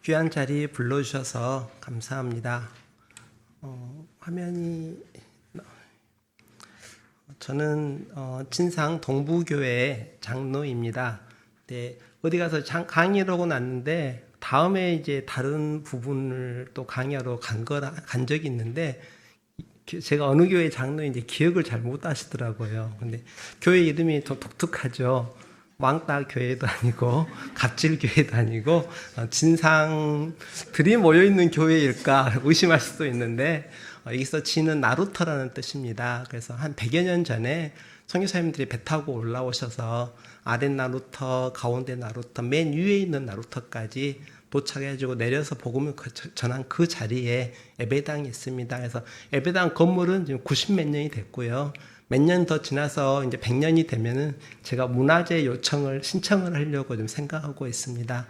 귀한 자리에 불러주셔서 감사합니다. 화면이 저는 진상 동부교회 장로입니다. 네, 어디 가서 강의를 하고 났는데 다음에 이제 다른 부분을 또 강의하러 간 적이 있는데 제가 어느 교회 장로인지 기억을 잘 못 하시더라고요. 근데 교회 이름이 더 독특하죠. 왕따 교회도 아니고 갑질 교회도 아니고 진상들이 모여 있는 교회일까 의심할 수도 있는데 여기서 지는 나루터라는 뜻입니다. 그래서 한 100여 년 전에 선교사님들이 배 타고 올라오셔서 아랫 나루터, 가운데 나루터, 맨 위에 있는 나루터까지 도착해가지고 내려서 복음을 전한 그 자리에 예배당이 있습니다. 그래서 예배당 건물은 지금 90몇 년이 됐고요. 몇 년 더 지나서 이제 100년이 되면은 제가 문화재 신청을 하려고 좀 생각하고 있습니다.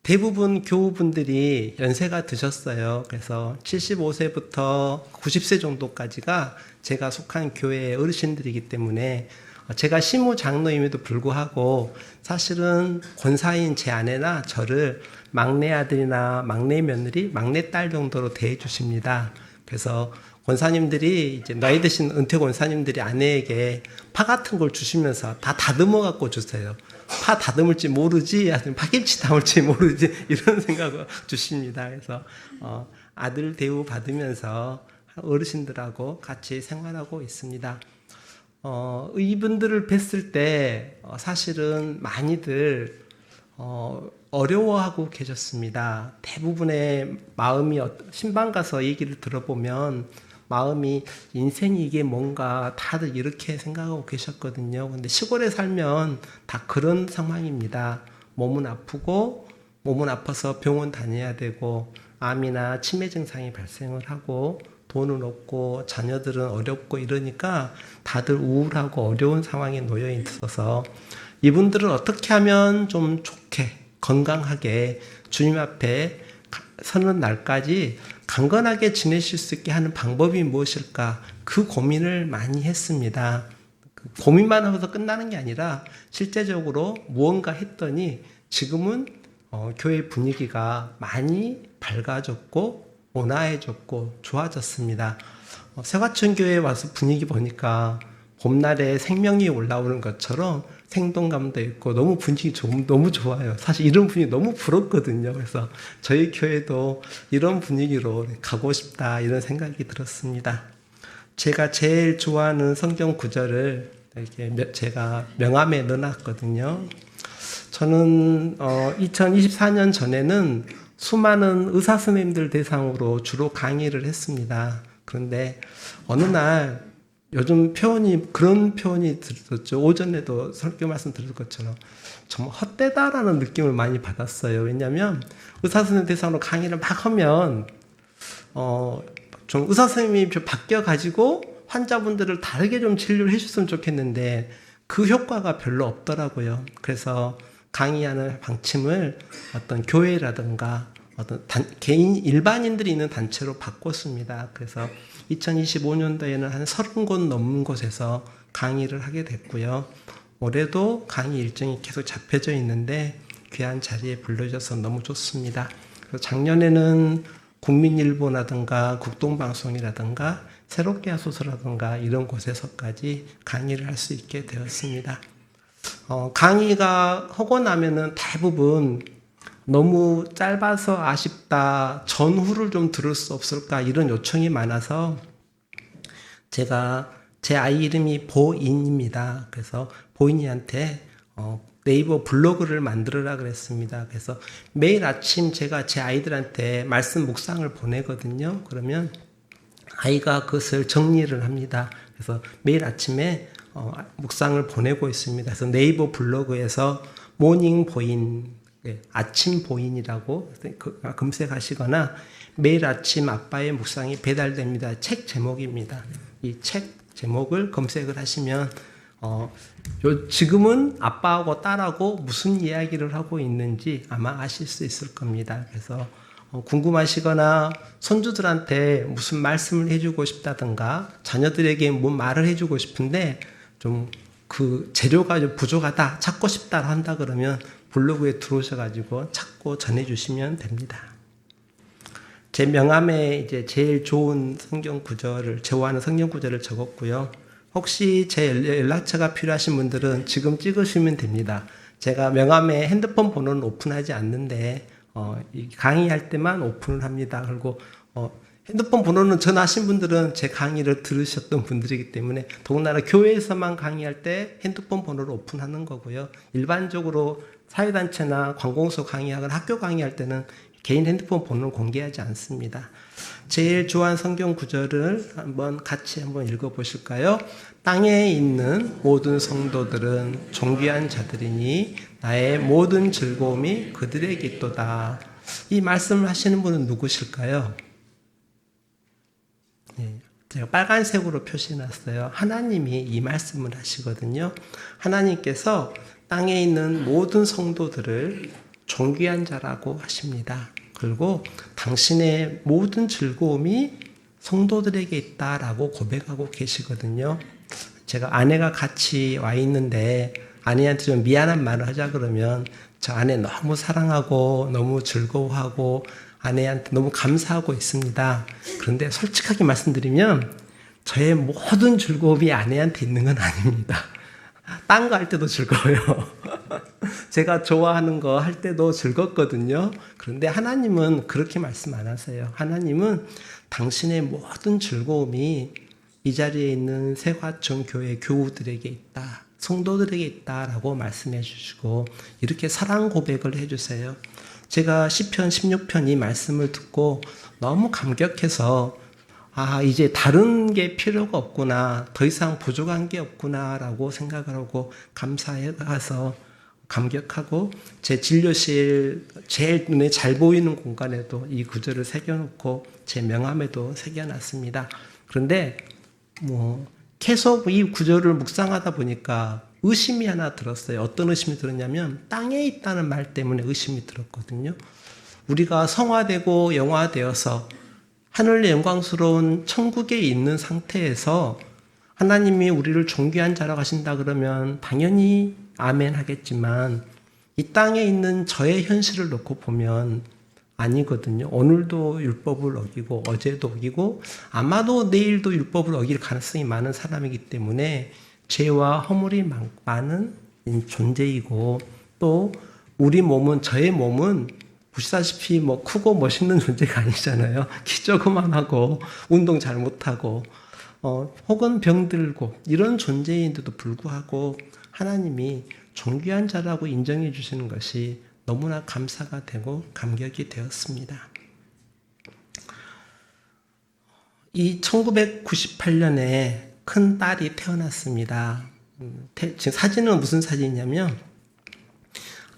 대부분 교우분들이 연세가 드셨어요. 그래서 75세부터 90세 정도까지가 제가 속한 교회의 어르신들이기 때문에 제가 시무 장로임에도 불구하고 사실은 권사인 제 아내나 저를 막내 아들이나 막내 며느리, 막내 딸 정도로 대해 주십니다. 그래서 권사님들이 이제 나이 드신 은퇴 권사님들이 아내에게 파 같은 걸 주시면서 다 다듬어 갖고 주세요. 파 다듬을지 모르지, 아니면 파김치 담을지 모르지 이런 생각을 주십니다. 그래서 아들 대우 받으면서 어르신들하고 같이 생활하고 있습니다. 이분들을 뵀을 때 사실은 많이들 어려워하고 계셨습니다. 대부분의 마음이 신방 가서 얘기를 들어보면 마음이 인생이 이게 뭔가 다들 이렇게 생각하고 계셨거든요. 근데 시골에 살면 다 그런 상황입니다. 몸은 아프고 몸은 아파서 병원 다녀야 되고 암이나 치매 증상이 발생을 하고 돈은 없고 자녀들은 어렵고 이러니까 다들 우울하고 어려운 상황에 놓여 있어서 이분들은 어떻게 하면 좀 좋게 건강하게 주님 앞에 서는 날까지 강건하게 지내실 수 있게 하는 방법이 무엇일까 그 고민을 많이 했습니다. 고민만 하면서 끝나는 게 아니라 실제적으로 무언가 했더니 지금은 교회 분위기가 많이 밝아졌고 온화해졌고 좋아졌습니다. 새과천교회에 와서 분위기 보니까 봄날에 생명이 올라오는 것처럼 생동감도 있고 너무 분위기 너무 좋아요. 사실 이런 분위기 너무 부럽거든요. 그래서 저희 교회도 이런 분위기로 가고 싶다 이런 생각이 들었습니다. 제가 제일 좋아하는 성경 구절을 이렇게 제가 명함에 넣어놨거든요. 저는 2024년 전에는 수많은 의사 선생님들 대상으로 주로 강의를 했습니다. 그런데 어느 날 요즘 그런 표현이 들었죠. 오전에도 설교 말씀 들을 것처럼 정말 헛되다라는 느낌을 많이 받았어요. 왜냐하면 의사 선생님 대상으로 강의를 막 하면 좀 의사 선생님이 좀 바뀌어가지고 환자분들을 다르게 좀 진료를 해줬으면 좋겠는데 그 효과가 별로 없더라고요. 그래서 강의하는 방침을 어떤 교회라든가 어떤 개인 일반인들이 있는 단체로 바꿨습니다. 그래서 2025년도에는 한 30곳 넘는 곳에서 강의를 하게 됐고요. 올해도 강의 일정이 계속 잡혀져 있는데 귀한 자리에 불러주셔서 너무 좋습니다. 그래서 작년에는 국민일보라든가 국동방송이라든가 새롭게 하소서라든가 이런 곳에서까지 강의를 할 수 있게 되었습니다. 강의가 하고 나면은 대부분 너무 짧아서 아쉽다, 전후를 좀 들을 수 없을까 이런 요청이 많아서 제가 제 아이 이름이 보인입니다. 그래서 보인이한테 네이버 블로그를 만들어라 그랬습니다. 그래서 매일 아침 제가 제 아이들한테 말씀 묵상을 보내거든요. 그러면 아이가 그것을 정리를 합니다. 그래서 매일 아침에 묵상을 보내고 있습니다. 그래서 네이버 블로그에서 모닝 보인, 아침 보인이라고 검색하시거나 매일 아침 아빠의 묵상이 배달됩니다. 책 제목입니다. 이 책 제목을 검색을 하시면 지금은 아빠하고 딸하고 무슨 이야기를 하고 있는지 아마 아실 수 있을 겁니다. 그래서 궁금하시거나 손주들한테 무슨 말씀을 해주고 싶다든가 자녀들에게 뭐 말을 해주고 싶은데 좀 그 재료가 좀 부족하다, 찾고 싶다 한다 그러면 블로그에 들어오셔가지고 찾고 전해주시면 됩니다. 제 명함에 이제 제일 좋은 성경 구절을, 좋아하는 성경 구절을 적었고요. 혹시 제 연락처가 필요하신 분들은 지금 찍으시면 됩니다. 제가 명함에 핸드폰 번호는 오픈하지 않는데 강의할 때만 오픈을 합니다. 그리고 핸드폰 번호는 전화하신 분들은 제 강의를 들으셨던 분들이기 때문에 더군다나 교회에서만 강의할 때 핸드폰 번호를 오픈하는 거고요. 일반적으로 사회단체나 관공서 강의하거나 학교 강의할 때는 개인 핸드폰 번호를 공개하지 않습니다. 제일 좋아하는 성경 구절을 같이 한번 읽어보실까요? 땅에 있는 모든 성도들은 존귀한 자들이니 나의 모든 즐거움이 그들에게 있도다. 이 말씀을 하시는 분은 누구실까요? 네, 제가 빨간색으로 표시해놨어요. 하나님이 이 말씀을 하시거든요. 하나님께서 땅에 있는 모든 성도들을 존귀한 자라고 하십니다. 그리고 당신의 모든 즐거움이 성도들에게 있다라고 고백하고 계시거든요. 제가 아내가 같이 와 있는데 아내한테 좀 미안한 말을 하자 그러면 저 아내 너무 사랑하고 너무 즐거워하고 아내한테 너무 감사하고 있습니다. 그런데 솔직하게 말씀드리면 저의 모든 즐거움이 아내한테 있는 건 아닙니다. 딴 거 할 때도 즐거워요. 제가 좋아하는 거 할 때도 즐겁거든요. 그런데 하나님은 그렇게 말씀 안 하세요. 하나님은 당신의 모든 즐거움이 이 자리에 있는 세화청 교회 교우들에게 있다. 성도들에게 있다라고 말씀해 주시고 이렇게 사랑 고백을 해 주세요. 제가 시편 16편 이 말씀을 듣고 너무 감격해서 이제 다른 게 필요가 없구나. 더 이상 부족한 게 없구나라고 생각을 하고 감사해서 감격하고 제 진료실 제일 눈에 잘 보이는 공간에도 이 구절을 새겨놓고 제 명함에도 새겨놨습니다. 그런데 계속 이 구절을 묵상하다 보니까 의심이 하나 들었어요. 어떤 의심이 들었냐면 땅에 있다는 말 때문에 의심이 들었거든요. 우리가 성화되고 영화되어서 하늘의 영광스러운 천국에 있는 상태에서 하나님이 우리를 존귀한 자라고 하신다 그러면 당연히 아멘 하겠지만 이 땅에 있는 저의 현실을 놓고 보면 아니거든요. 오늘도 율법을 어기고 어제도 어기고 아마도 내일도 율법을 어길 가능성이 많은 사람이기 때문에 죄와 허물이 많은 존재이고 또 우리 몸은 저의 몸은 보시다시피 크고 멋있는 존재가 아니잖아요. 키 조그만하고 운동 잘 못하고 혹은 병들고 이런 존재인데도 불구하고 하나님이 존귀한 자라고 인정해 주시는 것이 너무나 감사가 되고 감격이 되었습니다. 이 1998년에 큰 딸이 태어났습니다. 지금 사진은 무슨 사진이냐면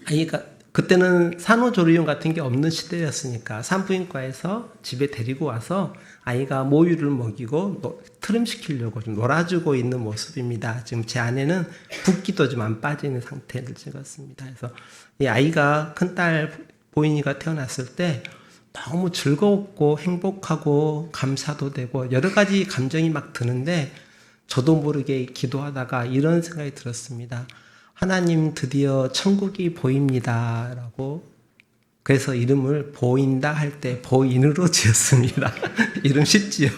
아이가 그때는 산후조리원 같은 게 없는 시대였으니까 산부인과에서 집에 데리고 와서 아이가 모유를 먹이고 트림시키려고 좀 놀아주고 있는 모습입니다. 지금 제 아내는 붓기도 좀 안 빠지는 상태를 찍었습니다. 그래서 이 아이가 큰딸 보인이가 태어났을 때 너무 즐겁고 행복하고 감사도 되고 여러 가지 감정이 막 드는데 저도 모르게 기도하다가 이런 생각이 들었습니다. 하나님 드디어 천국이 보입니다. 라고 그래서 이름을 보인다 할 때 보인으로 지었습니다. 이름 쉽지요.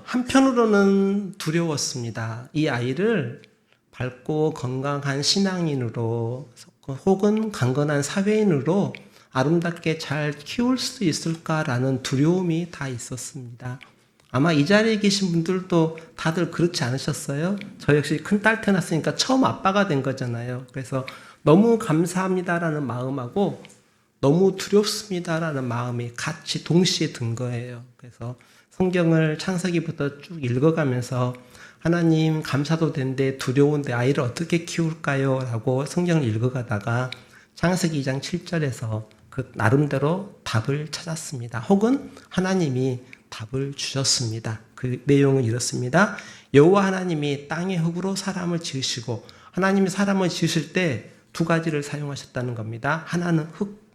한편으로는 두려웠습니다. 이 아이를 밝고 건강한 신앙인으로 혹은 강건한 사회인으로 아름답게 잘 키울 수 있을까라는 두려움이 다 있었습니다. 아마 이 자리에 계신 분들도 다들 그렇지 않으셨어요? 저 역시 큰딸 태어났으니까 처음 아빠가 된 거잖아요. 그래서 너무 감사합니다라는 마음하고 너무 두렵습니다라는 마음이 같이 동시에 든 거예요. 그래서 성경을 창세기부터 쭉 읽어가면서 하나님 감사도 되는데 두려운데 아이를 어떻게 키울까요? 라고 성경을 읽어가다가 창세기 2장 7절에서 그 나름대로 답을 찾았습니다. 혹은 하나님이 답을 주셨습니다. 그 내용은 이렇습니다. 여호와 하나님이 땅의 흙으로 사람을 지으시고 하나님이 사람을 지으실 때 두 가지를 사용하셨다는 겁니다. 하나는 흙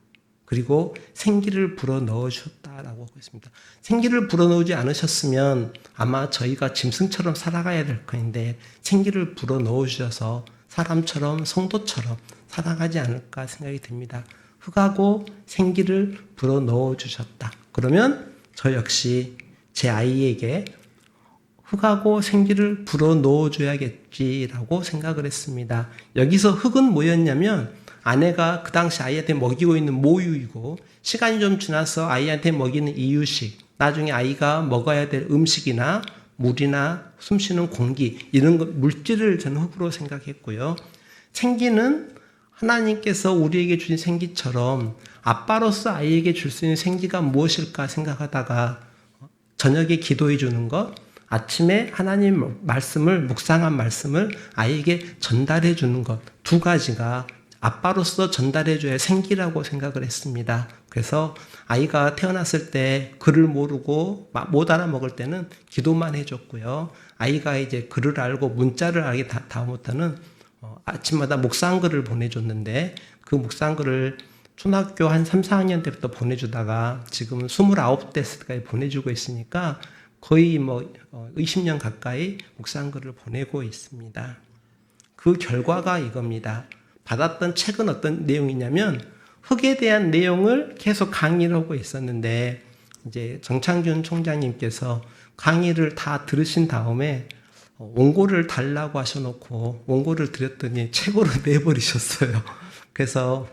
그리고 생기를 불어 넣으셨다라고 하고 있습니다. 생기를 불어 넣지 않으셨으면 아마 저희가 짐승처럼 살아가야 될 것인데 생기를 불어 넣으셔서 사람처럼 성도처럼 타당하지 않을까 생각이 듭니다. 흙하고 생기를 불어넣어 주셨다. 그러면 저 역시 제 아이에게 흙하고 생기를 불어넣어 줘야겠지라고 생각을 했습니다. 여기서 흙은 뭐였냐면 아내가 그 당시 아이한테 먹이고 있는 모유이고 시간이 좀 지나서 아이한테 먹이는 이유식, 나중에 아이가 먹어야 될 음식이나 물이나 숨쉬는 공기 이런 것, 물질을 저는 흙으로 생각했고요. 생기는 하나님께서 우리에게 주신 생기처럼 아빠로서 아이에게 줄 수 있는 생기가 무엇일까 생각하다가 저녁에 기도해 주는 것, 아침에 하나님 말씀을 묵상한 말씀을 아이에게 전달해 주는 것, 두 가지가 아빠로서 전달해 줘야 생기라고 생각을 했습니다. 그래서 아이가 태어났을 때 글을 모르고 못 알아먹을 때는 기도만 해줬고요. 아이가 이제 글을 알고 문자를 알게 다음부터는 아침마다 묵상글을 보내줬는데 그 묵상글을 초등학교 한 3, 4학년 때부터 보내주다가 지금은 29대까지 보내주고 있으니까 거의 20년 가까이 묵상글을 보내고 있습니다. 그 결과가 이겁니다. 받았던 책은 어떤 내용이냐면 흙에 대한 내용을 계속 강의를 하고 있었는데 이제 정창균 총장님께서 강의를 다 들으신 다음에 원고를 달라고 하셔놓고 원고를 드렸더니 책으로 내버리셨어요. 그래서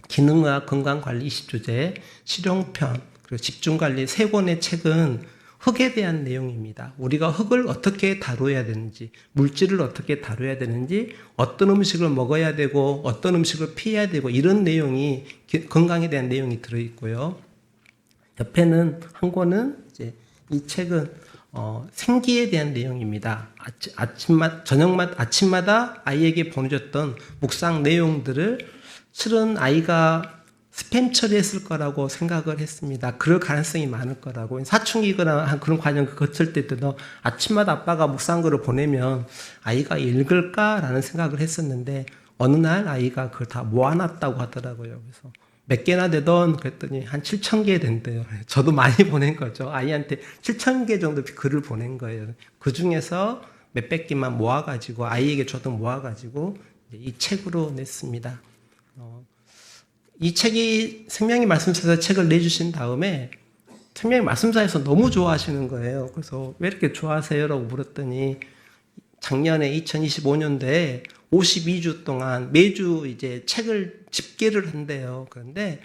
기능의학 건강관리 20주제, 실용편, 그리고 집중관리 3권의 책은 흙에 대한 내용입니다. 우리가 흙을 어떻게 다뤄야 되는지, 물질을 어떻게 다뤄야 되는지, 어떤 음식을 먹어야 되고, 어떤 음식을 피해야 되고, 이런 내용이, 건강에 대한 내용이 들어있고요. 옆에는 한 권은, 이제 이 책은, 생기에 대한 내용입니다. 아침마다 아이에게 보내줬던 묵상 내용들을 실은 아이가 스팸 처리했을 거라고 생각을 했습니다. 그럴 가능성이 많을 거라고. 사춘기거나 그런 과정을 거칠 때도 아침마다 아빠가 묵상글을 보내면 아이가 읽을까라는 생각을 했었는데 어느 날 아이가 그걸 다 모아놨다고 하더라고요. 그래서 몇 개나 되던 그랬더니 한 7,000개 된대요. 저도 많이 보낸 거죠. 아이한테 7,000개 정도 글을 보낸 거예요. 그 중에서 몇백 개만 모아가지고 아이에게 저도 모아가지고 이 책으로 냈습니다. 이 책이 생명의 말씀사에서 책을 내주신 다음에 생명의 말씀사에서 너무 좋아하시는 거예요. 그래서 왜 이렇게 좋아하세요? 라고 물었더니 작년에 2025년도에 52주 동안 매주 이제 책을 집계를 한대요. 그런데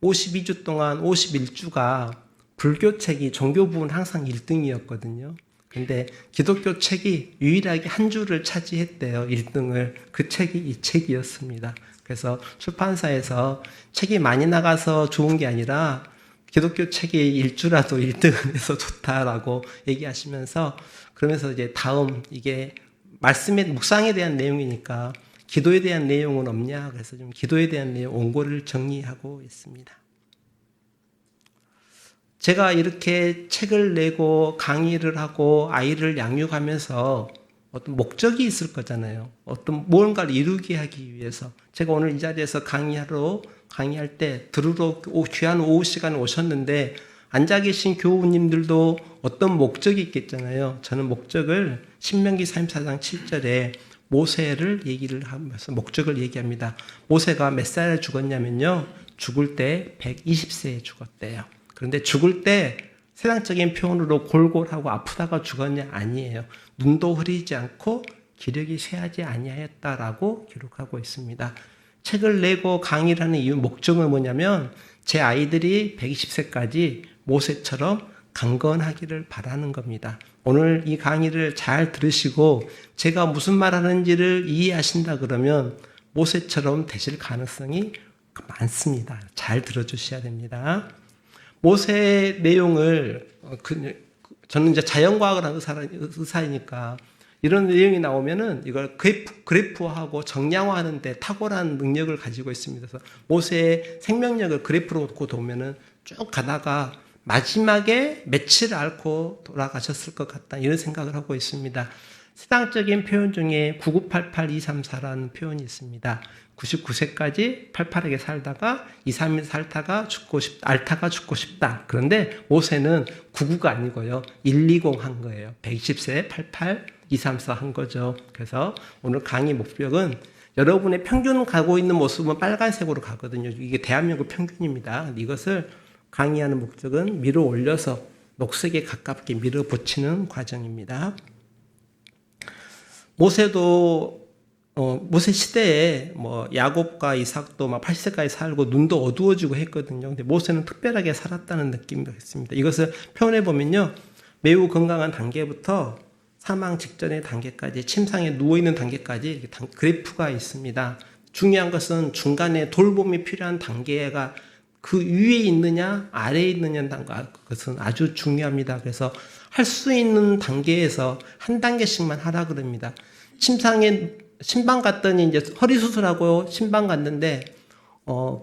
52주 동안 51주가 불교 책이 종교 부분 항상 1등이었거든요. 근데 기독교 책이 유일하게 한 주를 차지했대요. 1등을. 그 책이 이 책이었습니다. 그래서 출판사에서 책이 많이 나가서 좋은 게 아니라 기독교 책이 1주라도 1등을 해서 좋다라고 얘기하시면서 그러면서 이제 다음 이게 말씀의 묵상에 대한 내용이니까 기도에 대한 내용은 없냐 그래서 좀 기도에 대한 내용 원고를 정리하고 있습니다. 제가 이렇게 책을 내고 강의를 하고 아이를 양육하면서 어떤 목적이 있을 거잖아요. 어떤 무언가를 이루게 하기 위해서. 제가 오늘 이 자리에서 강의할 때 들으러 귀한 오후 시간에 오셨는데 앉아 계신 교우님들도 어떤 목적이 있겠잖아요. 저는 목적을 신명기 34장 7절에 모세를 얘기를 하면서 목적을 얘기합니다. 모세가 몇 살에 죽었냐면요. 죽을 때 120세에 죽었대요. 그런데 죽을 때 세상적인 표현으로 골골하고 아프다가 죽었냐? 아니에요. 눈도 흐리지 않고 기력이 쇠하지 아니하였다라고 기록하고 있습니다. 책을 내고 강의를 하는 이유 목적은 뭐냐면 제 아이들이 120세까지 모세처럼 강건하기를 바라는 겁니다. 오늘 이 강의를 잘 들으시고 제가 무슨 말 하는지를 이해하신다 그러면 모세처럼 되실 가능성이 많습니다. 잘 들어주셔야 됩니다. 모세의 내용을 저는 이제 자연과학을 하는 의사이니까 이런 내용이 나오면은 이걸 그래프화하고 정량화하는데 탁월한 능력을 가지고 있습니다. 그래서 모세의 생명력을 그래프로 놓고 보면은 쭉 가다가 마지막에 며칠 앓고 돌아가셨을 것 같다 이런 생각을 하고 있습니다. 세상적인 표현 중에 9988234라는 표현이 있습니다. 99세까지 팔팔하게 살다가 2, 3일 살다가 앓다가 죽고 싶다. 그런데 모세는 99가 아니고요. 120 한 거예요. 120세 88, 2, 3, 4 한 거죠. 그래서 오늘 강의 목적은 여러분의 평균 가고 있는 모습은 빨간색으로 가거든요. 이게 대한민국 평균입니다. 이것을 강의하는 목적은 밀어 올려서 녹색에 가깝게 밀어붙이는 과정입니다. 모세도 모세 시대에 뭐 야곱과 이삭도 막 80세까지 살고 눈도 어두워지고 했거든요. 근데 모세는 특별하게 살았다는 느낌이 있습니다. 이것을 표현해 보면요, 매우 건강한 단계부터 사망 직전의 단계까지, 침상에 누워 있는 단계까지 이렇게 그래프가 있습니다. 중요한 것은 중간에 돌봄이 필요한 단계가 그 위에 있느냐 아래에 있느냐는 것은 아주 중요합니다. 그래서 할 수 있는 단계에서 한 단계씩만 하라 그럽니다. 신방 갔더니 이제 허리 수술하고 신방 갔는데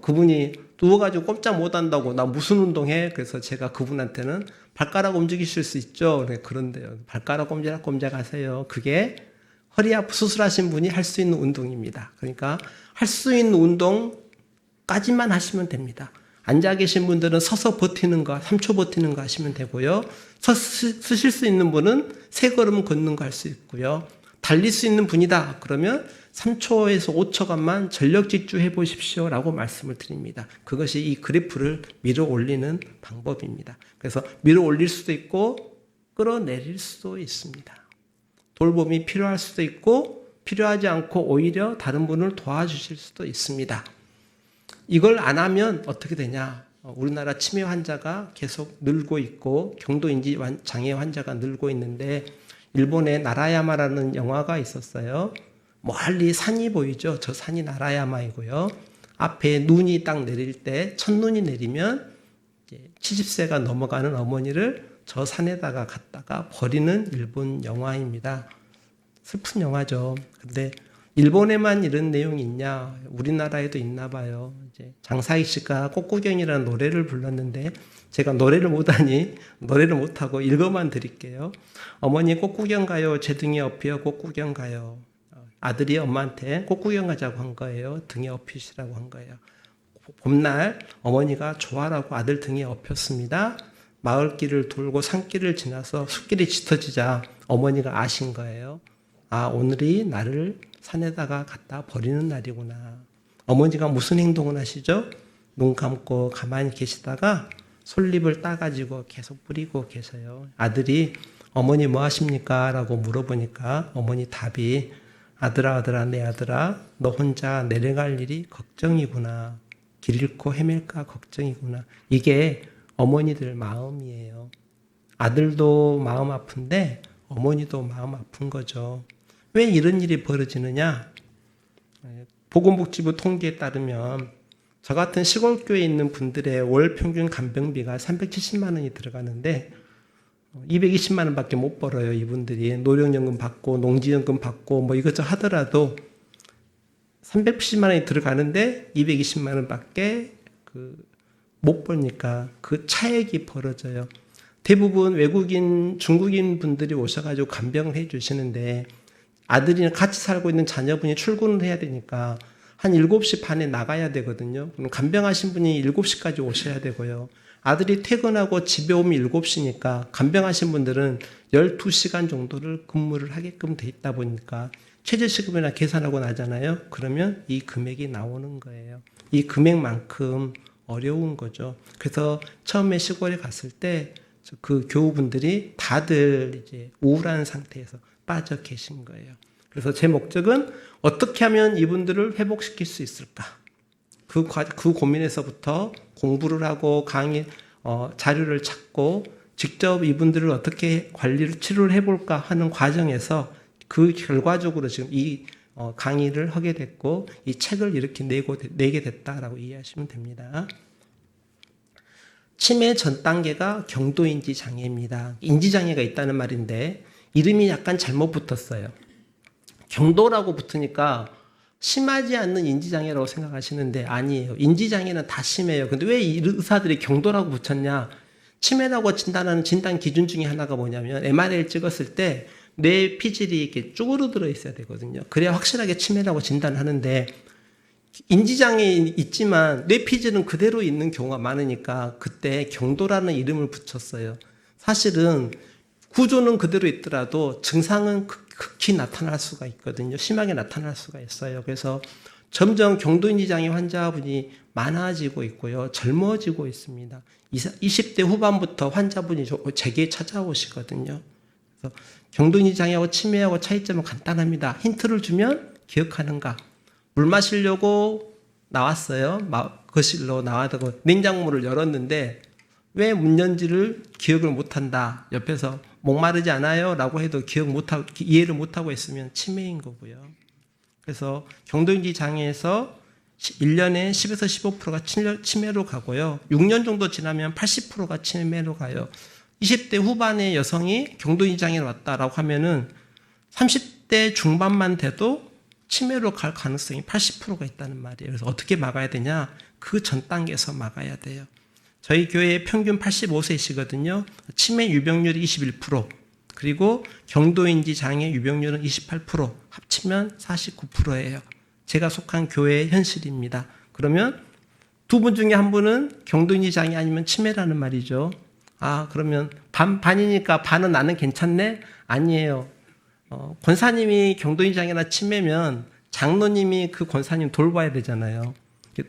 그분이 누워가지고 꼼짝 못 한다고, 나 무슨 운동해? 그래서 제가 그분한테는 발가락 움직이실 수 있죠? 그런데요, 발가락 꼼지락 하세요. 그게 허리 아프 수술하신 분이 할 수 있는 운동입니다. 그러니까 할 수 있는 운동까지만 하시면 됩니다. 앉아 계신 분들은 서서 버티는 거, 3초 버티는 거 하시면 되고요. 쓰실 수 있는 분은 3걸음 걷는 거 할 수 있고요. 달릴 수 있는 분이다 그러면 3초에서 5초간만 전력 질주해 보십시오 라고 말씀을 드립니다. 그것이 이 그래프를 밀어 올리는 방법입니다. 그래서 밀어 올릴 수도 있고 끌어내릴 수도 있습니다. 돌봄이 필요할 수도 있고 필요하지 않고 오히려 다른 분을 도와주실 수도 있습니다. 이걸 안 하면 어떻게 되냐? 우리나라 치매 환자가 계속 늘고 있고 경도인지 장애 환자가 늘고 있는데, 일본에 나라야마라는 영화가 있었어요. 멀리 산이 보이죠? 저 산이 나라야마이고요. 앞에 눈이 딱 내릴 때, 첫눈이 내리면 70세가 넘어가는 어머니를 저 산에다가 갖다가 버리는 일본 영화입니다. 슬픈 영화죠. 근데 일본에만 이런 내용이 있냐? 우리나라에도 있나 봐요. 이제 장사익 씨가 꽃구경이라는 노래를 불렀는데, 제가 노래를 못하니 노래를 못하고 읽어만 드릴게요. 어머니 꽃구경 가요. 제 등에 업혀 꽃구경 가요. 아들이 엄마한테 꽃구경 가자고 한 거예요. 등에 업히시라고 한 거예요. 봄날 어머니가 좋아라고 아들 등에 업혔습니다. 마을길을 돌고 산길을 지나서 숲길이 짙어지자 어머니가 아신 거예요. 아, 오늘이 나를 산에다가 갖다 버리는 날이구나. 어머니가 무슨 행동을 하시죠? 눈 감고 가만히 계시다가 솔잎을 따가지고 계속 뿌리고 계세요. 아들이 어머니 뭐 하십니까? 라고 물어보니까 어머니 답이, 아들아 내 아들아, 너 혼자 내려갈 일이 걱정이구나. 길 잃고 헤맬까 걱정이구나. 이게 어머니들 마음이에요. 아들도 마음 아픈데 어머니도 마음 아픈 거죠. 왜 이런 일이 벌어지느냐? 보건복지부 통계에 따르면 저 같은 시골교회에 있는 분들의 월 평균 간병비가 370만 원이 들어가는데 220만 원밖에 못 벌어요. 이분들이 노령연금 받고 농지연금 받고 뭐 이것저것 하더라도 370만 원이 들어가는데 220만 원밖에 못 벌니까 그 차액이 벌어져요. 대부분 외국인, 중국인 분들이 오셔가지고 간병을 해 주시는데, 아들이랑 같이 살고 있는 자녀분이 출근을 해야 되니까 한 7시 반에 나가야 되거든요. 그럼 간병하신 분이 7시까지 오셔야 되고요. 아들이 퇴근하고 집에 오면 7시니까 간병하신 분들은 12시간 정도를 근무를 하게끔 돼 있다 보니까 최저시급이나 계산하고 나잖아요. 그러면 이 금액이 나오는 거예요. 이 금액만큼 어려운 거죠. 그래서 처음에 시골에 갔을 때 그 교우분들이 다들 이제 우울한 상태에서 빠져 계신 거예요. 그래서 제 목적은 어떻게 하면 이분들을 회복시킬 수 있을까? 그 고민에서부터 공부를 하고 자료를 찾고 직접 이분들을 어떻게 관리를 치료를 해볼까 하는 과정에서 그 결과적으로 지금 이 강의를 하게 됐고 이 책을 이렇게 내게 됐다라고 이해하시면 됩니다. 치매 전 단계가 경도인지 장애입니다. 인지장애가 있다는 말인데 이름이 약간 잘못 붙었어요. 경도라고 붙으니까 심하지 않는 인지장애라고 생각하시는데 아니에요. 인지장애는 다 심해요. 근데 왜 의사들이 경도라고 붙였냐? 치매라고 진단하는 진단 기준 중에 하나가 뭐냐면 MRI를 찍었을 때 뇌 피질이 이렇게 쭈그러들어 있어야 되거든요. 그래야 확실하게 치매라고 진단하는데 인지장애 있지만 뇌 피질은 그대로 있는 경우가 많으니까 그때 경도라는 이름을 붙였어요. 사실은 구조는 그대로 있더라도 증상은 극히 나타날 수가 있거든요. 심하게 나타날 수가 있어요. 그래서 점점 경도인지 장애 환자분이 많아지고 있고요. 젊어지고 있습니다. 20대 후반부터 환자분이 제게 찾아오시거든요. 그래서 경도인지 장애하고 치매하고 차이점은 간단합니다. 힌트를 주면 기억하는가? 물 마시려고 나왔어요. 거실로 나와서 냉장고를 열었는데 왜 문 연지를 기억을 못한다. 옆에서 목마르지 않아요? 라고 해도 이해를 못하고 있으면 치매인 거고요. 그래서 경도인지 장애에서 1년에 10에서 15%가 치매로 가고요. 6년 정도 지나면 80%가 치매로 가요. 20대 후반의 여성이 경도인지 장애로 왔다라고 하면은 30대 중반만 돼도 치매로 갈 가능성이 80%가 있다는 말이에요. 그래서 어떻게 막아야 되냐? 그 전 단계에서 막아야 돼요. 저희 교회 평균 85세시거든요. 치매 유병률이 21%, 그리고 경도인지 장애 유병률은 28%, 합치면 49%예요. 제가 속한 교회의 현실입니다. 그러면 두 분 중에 한 분은 경도인지 장애 아니면 치매라는 말이죠. 아, 그러면 반이니까 반은 나는 괜찮네? 아니에요. 권사님이 경도인지 장애나 치매면 장로님이 그 권사님 돌봐야 되잖아요.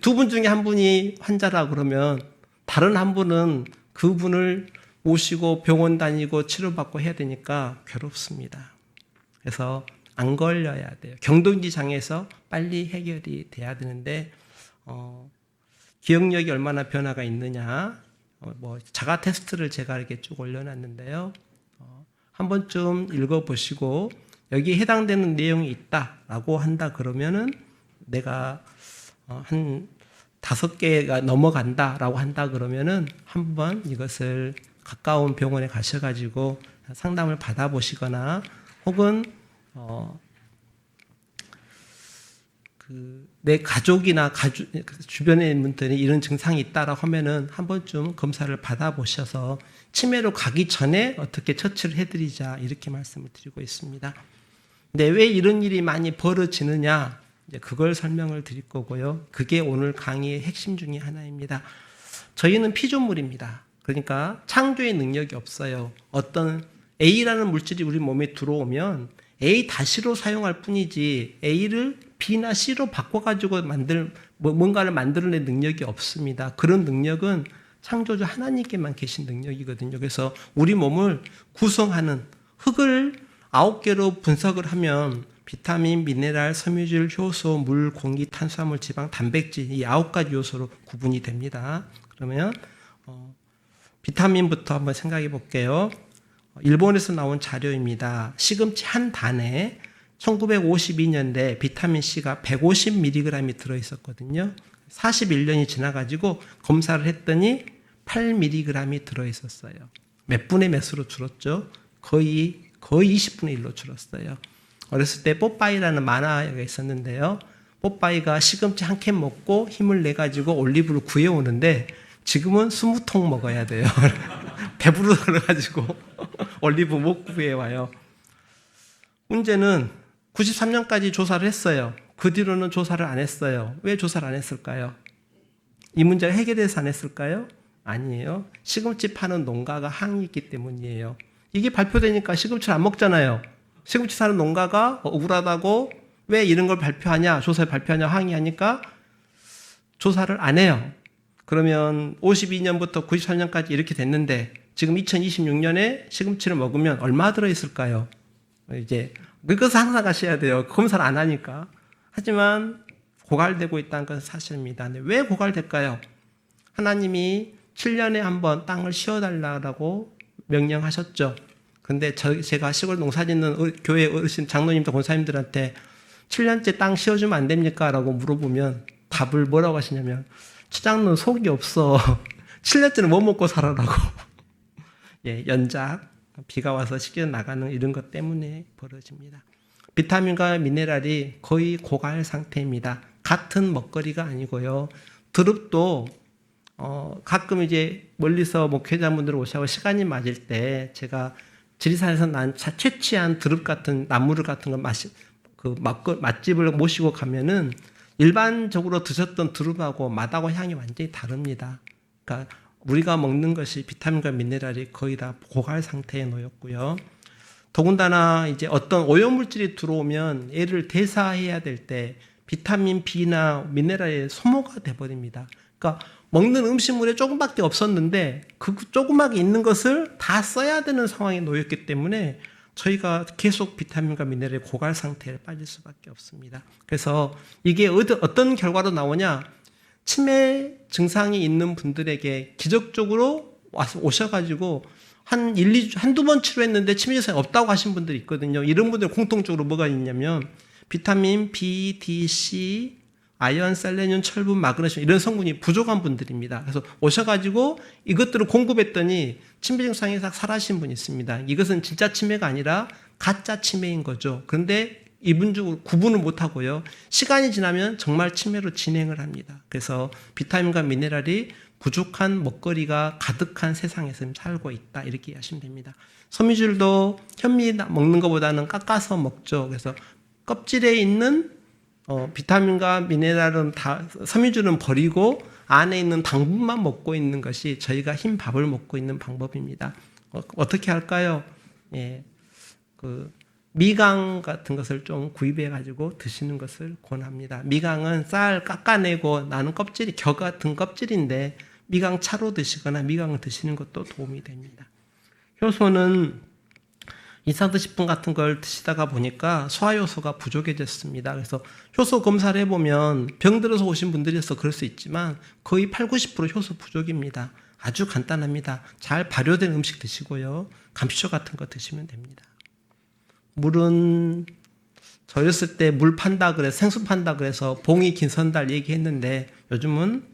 두 분 중에 한 분이 환자라 그러면 다른 한 분은 그분을 모시고 병원 다니고 치료받고 해야 되니까 괴롭습니다. 그래서 안 걸려야 돼요. 경도인지 장애에서 빨리 해결이 돼야 되는데 기억력이 얼마나 변화가 있느냐, 자가 테스트를 제가 이렇게 쭉 올려놨는데요. 한 번쯤 읽어보시고 여기에 해당되는 내용이 있다라고 한다 그러면은 내가 한 5개가 넘어간다라고 한다 그러면은 한번 이것을 가까운 병원에 가셔가지고 상담을 받아보시거나 혹은 내 가족이나 주변에 있는 분들이 이런 증상이 있다라고 하면은 한 번쯤 검사를 받아보셔서 치매로 가기 전에 어떻게 처치를 해드리자 이렇게 말씀을 드리고 있습니다. 근데 왜 이런 일이 많이 벌어지느냐? 이제 그걸 설명을 드릴 거고요. 그게 오늘 강의의 핵심 중에 하나입니다. 저희는 피조물입니다. 그러니까 창조의 능력이 없어요. 어떤 A라는 물질이 우리 몸에 들어오면 A-로 사용할 뿐이지 A를 B나 C로 바꿔가지고 뭔가를 만들어낼 능력이 없습니다. 그런 능력은 창조주 하나님께만 계신 능력이거든요. 그래서 우리 몸을 구성하는 흙을 9개로 분석을 하면 비타민, 미네랄, 섬유질, 효소, 물, 공기, 탄수화물, 지방, 단백질 이 9가지 요소로 구분이 됩니다. 그러면 비타민부터 한번 생각해 볼게요. 일본에서 나온 자료입니다. 시금치 한 단에 1952년대 비타민C가 150mg이 들어있었거든요. 41년이 지나가지고 검사를 했더니 8mg이 들어있었어요. 몇 분의 몇으로 줄었죠? 거의 20분의 1로 줄었어요. 어렸을 때 뽀빠이라는 만화가 있었는데요. 뽀빠이가 시금치 한 캔 먹고 힘을 내가지고 올리브를 구해오는데 지금은 20통 먹어야 돼요. 배부르가지고 올리브 못 구해와요. 문제는 93년까지 조사를 했어요. 그 뒤로는 조사를 안 했어요. 왜 조사를 안 했을까요? 이 문제가 해결돼서 안 했을까요? 아니에요. 시금치 파는 농가가 항의했기 때문이에요. 이게 발표되니까 시금치를 안 먹잖아요. 시금치 사는 농가가 억울하다고 왜 이런 걸 발표하냐, 조사에 발표하냐 항의하니까 조사를 안 해요. 그러면 52년부터 93년까지 이렇게 됐는데 지금 2026년에 시금치를 먹으면 얼마 들어있을까요? 이제 그것을 항상 하셔야 돼요. 검사를 안 하니까. 하지만 고갈되고 있다는 것은 사실입니다. 근데 왜 고갈될까요? 하나님이 7년에 한 번 땅을 쉬어달라고 명령하셨죠. 근데 제가 시골 농사 짓는 교회 어르신 장로님들 권사님들한테 7년째 땅 쉬어주면 안 됩니까? 라고 물어보면 답을 뭐라고 하시냐면 추장로는 속이 없어. 7년째는 뭐 먹고 살아라고. 예, 연작, 비가 와서 씻겨 나가는 이런 것 때문에 벌어집니다. 비타민과 미네랄이 거의 고갈 상태입니다. 같은 먹거리가 아니고요. 드릅도 가끔 이제 멀리서 목회자분들 오셔서 시간이 맞을 때 제가 지리산에서 난 채취한 드릅 같은 나무를 같은 거 맛집을 모시고 가면은 일반적으로 드셨던 드릅하고 맛하고 향이 완전히 다릅니다. 그러니까 우리가 먹는 것이 비타민과 미네랄이 거의 다 고갈 상태에 놓였고요. 더군다나 이제 어떤 오염물질이 들어오면 얘를 대사해야 될 때 비타민 B나 미네랄의 소모가 돼버립니다. 그러니까 먹는 음식물에 조금밖에 없었는데 그 조그맣게 있는 것을 다 써야 되는 상황에 놓였기 때문에 저희가 계속 비타민과 미네랄의 고갈 상태에 빠질 수밖에 없습니다. 그래서 이게 어떤 결과로 나오냐? 치매 증상이 있는 분들에게 기적적으로 오셔가지고 한두 번 치료했는데 치매 증상이 없다고 하신 분들이 있거든요. 이런 분들 공통적으로 뭐가 있냐면 비타민 B, D, C, 아연, 셀레늄, 철분, 마그네슘 이런 성분이 부족한 분들입니다. 그래서 오셔가지고 이것들을 공급했더니 치매 증상이 싹 사라진 분이 있습니다. 이것은 진짜 치매가 아니라 가짜 치매인 거죠. 그런데 이분 중 구분을 못하고요. 시간이 지나면 정말 치매로 진행을 합니다. 그래서 비타민과 미네랄이 부족한 먹거리가 가득한 세상에서 살고 있다. 이렇게 이해하시면 됩니다. 섬유질도 현미 먹는 것보다는 깎아서 먹죠. 그래서 껍질에 있는 비타민과 미네랄은 다 섬유질은 버리고 안에 있는 당분만 먹고 있는 것이 저희가 흰 밥을 먹고 있는 방법입니다. 어떻게 할까요? 예, 미강 같은 것을 좀 구입해 가지고 드시는 것을 권합니다. 미강은 쌀 깎아내고 나는 껍질이 겨 같은 껍질인데 미강 차로 드시거나 미강을 드시는 것도 도움이 됩니다. 효소는 이산화탄소식품 같은 걸 드시다가 보니까 소화효소가 부족해졌습니다. 그래서 효소 검사를 해보면 병들어서 오신 분들이어서 그럴 수 있지만 거의 80~90% 효소 부족입니다. 아주 간단합니다. 잘 발효된 음식 드시고요. 감시초 같은 거 드시면 됩니다. 물은 저였을 때 물 판다 그래서 생수 판다 그래서 봉이 긴선달 얘기했는데 요즘은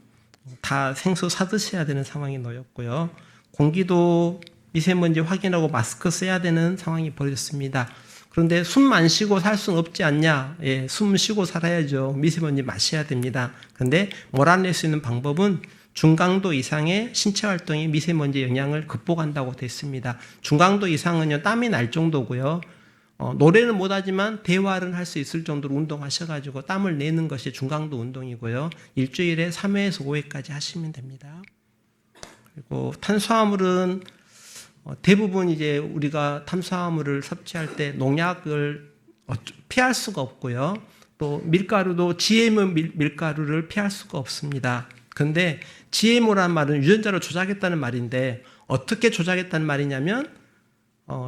다 생수 사 드셔야 되는 상황이 놓였고요. 공기도 미세먼지 확인하고 마스크 써야 되는 상황이 벌어졌습니다. 그런데 숨 안 쉬고 살 수는 없지 않냐? 예, 숨 쉬고 살아야죠. 미세먼지 마셔야 됩니다. 그런데 몰아낼 수 있는 방법은 중강도 이상의 신체 활동이 미세먼지 영향을 극복한다고 되어 있습니다. 중강도 이상은요, 땀이 날 정도고요. 노래는 못하지만 대화를 할 수 있을 정도로 운동하셔가지고 땀을 내는 것이 중강도 운동이고요. 일주일에 3회에서 5회까지 하시면 됩니다. 그리고 탄수화물은 대부분 이제 우리가 탄수화물을 섭취할 때 농약을 피할 수가 없고요. 또 밀가루도 GMO 밀가루를 피할 수가 없습니다. 그런데 GMO란 말은 유전자로 조작했다는 말인데 어떻게 조작했다는 말이냐면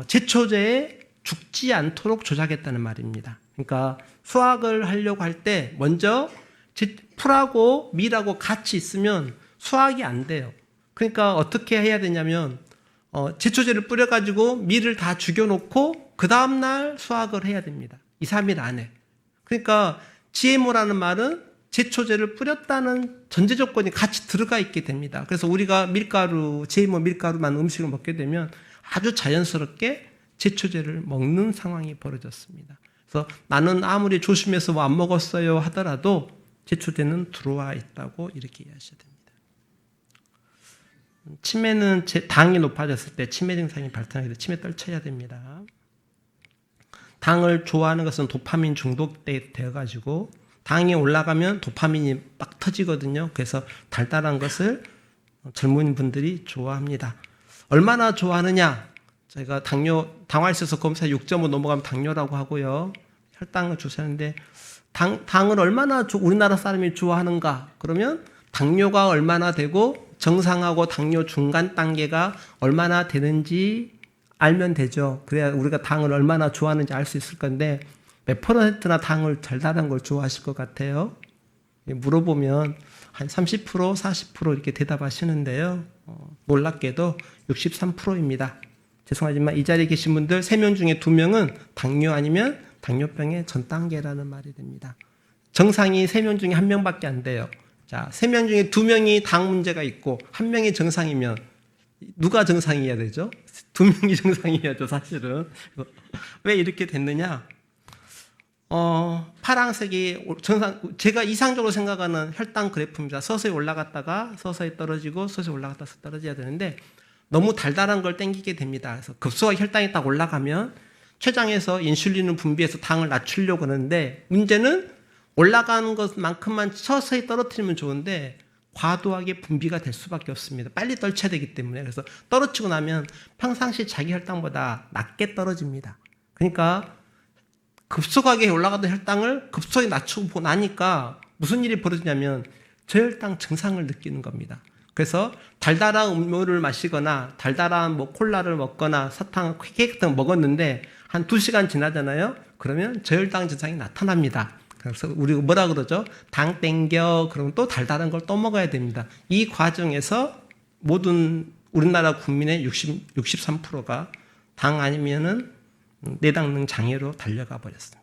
제초제에 죽지 않도록 조작했다는 말입니다. 그러니까 수확을 하려고 할 때 먼저 풀하고 밀하고 같이 있으면 수확이 안 돼요. 그러니까 어떻게 해야 되냐면 제초제를 뿌려가지고 밀을 다 죽여놓고 그 다음날 수확을 해야 됩니다. 2, 3일 안에. 그러니까 GMO라는 말은 제초제를 뿌렸다는 전제 조건이 같이 들어가 있게 됩니다. 그래서 우리가 밀가루, GMO 밀가루만 음식을 먹게 되면 아주 자연스럽게 제초제를 먹는 상황이 벌어졌습니다. 그래서 나는 아무리 조심해서 안 먹었어요 하더라도 제초제는 들어와 있다고 이렇게 이해하셔야 됩니다. 치매는 당이 높아졌을 때 치매 증상이 발생하게 돼 치매 떨쳐야 됩니다. 당을 좋아하는 것은 도파민 중독되어가지고 당이 올라가면 도파민이 막 터지거든요. 그래서 달달한 것을 젊은 분들이 좋아합니다. 얼마나 좋아하느냐? 저희가 당화 있어서 검사 6.5 넘어가면 당뇨라고 하고요. 혈당을 주사하는데 당을 얼마나 우리나라 사람이 좋아하는가? 그러면 당뇨가 얼마나 되고 정상하고 당뇨 중간 단계가 얼마나 되는지 알면 되죠. 그래야 우리가 당을 얼마나 좋아하는지 알 수 있을 건데 몇 %나 당을 달달한 걸 좋아하실 것 같아요? 물어보면 한 30%, 40% 이렇게 대답하시는데요. 놀랍게도 63%입니다. 죄송하지만 이 자리에 계신 분들 3명 중에 2명은 당뇨 아니면 당뇨병의 전 단계라는 말이 됩니다. 정상이 3명 중에 1명밖에 안 돼요. 자, 3명 중에 2명이 당 문제가 있고 1명이 정상이면 누가 정상이어야 되죠? 2명이 정상이어야죠, 사실은. 왜 이렇게 됐느냐? 파란색이 제가 이상적으로 생각하는 혈당 그래프입니다. 서서히 올라갔다가 서서히 떨어지고 서서히 올라갔다 떨어져야 되는데 너무 달달한 걸 땡기게 됩니다. 그래서 급속하게 혈당이 딱 올라가면 췌장에서 인슐린을 분비해서 당을 낮추려고 하는데 문제는 올라가는 것만큼만 서서히 떨어뜨리면 좋은데 과도하게 분비가 될 수밖에 없습니다. 빨리 떨쳐야 되기 때문에. 그래서 떨어지고 나면 평상시 자기 혈당보다 낮게 떨어집니다. 그러니까 급속하게 올라가던 혈당을 급속히 낮추고 나니까 무슨 일이 벌어지냐면 저혈당 증상을 느끼는 겁니다. 그래서 달달한 음료를 마시거나 달달한 뭐 콜라를 먹거나 사탕, 케이크 같은 거 먹었는데 한 2시간 지나잖아요. 그러면 저혈당 증상이 나타납니다. 그래서 우리가 뭐라 그러죠? 당 땡겨. 그러면 또 달달한 걸 또 먹어야 됩니다. 이 과정에서 모든 우리나라 국민의 63%가 당 아니면은 내당능 장애로 달려가 버렸습니다.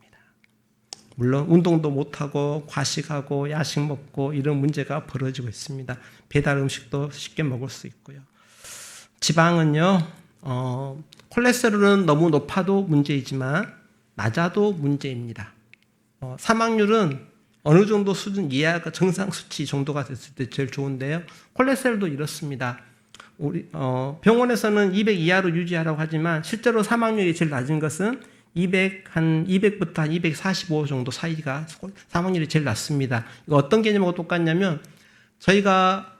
물론 운동도 못하고 과식하고 야식 먹고 이런 문제가 벌어지고 있습니다. 배달 음식도 쉽게 먹을 수 있고요. 지방은요, 콜레스테롤은 너무 높아도 문제이지만 낮아도 문제입니다. 사망률은 어느 정도 수준 이하가 정상 수치 정도가 됐을 때 제일 좋은데요. 콜레스테롤도 이렇습니다. 우리 병원에서는 200 이하로 유지하라고 하지만 실제로 사망률이 제일 낮은 것은 200부터 한 245 정도 사이가 사망률이 제일 낮습니다. 이거 어떤 개념하고 똑같냐면 저희가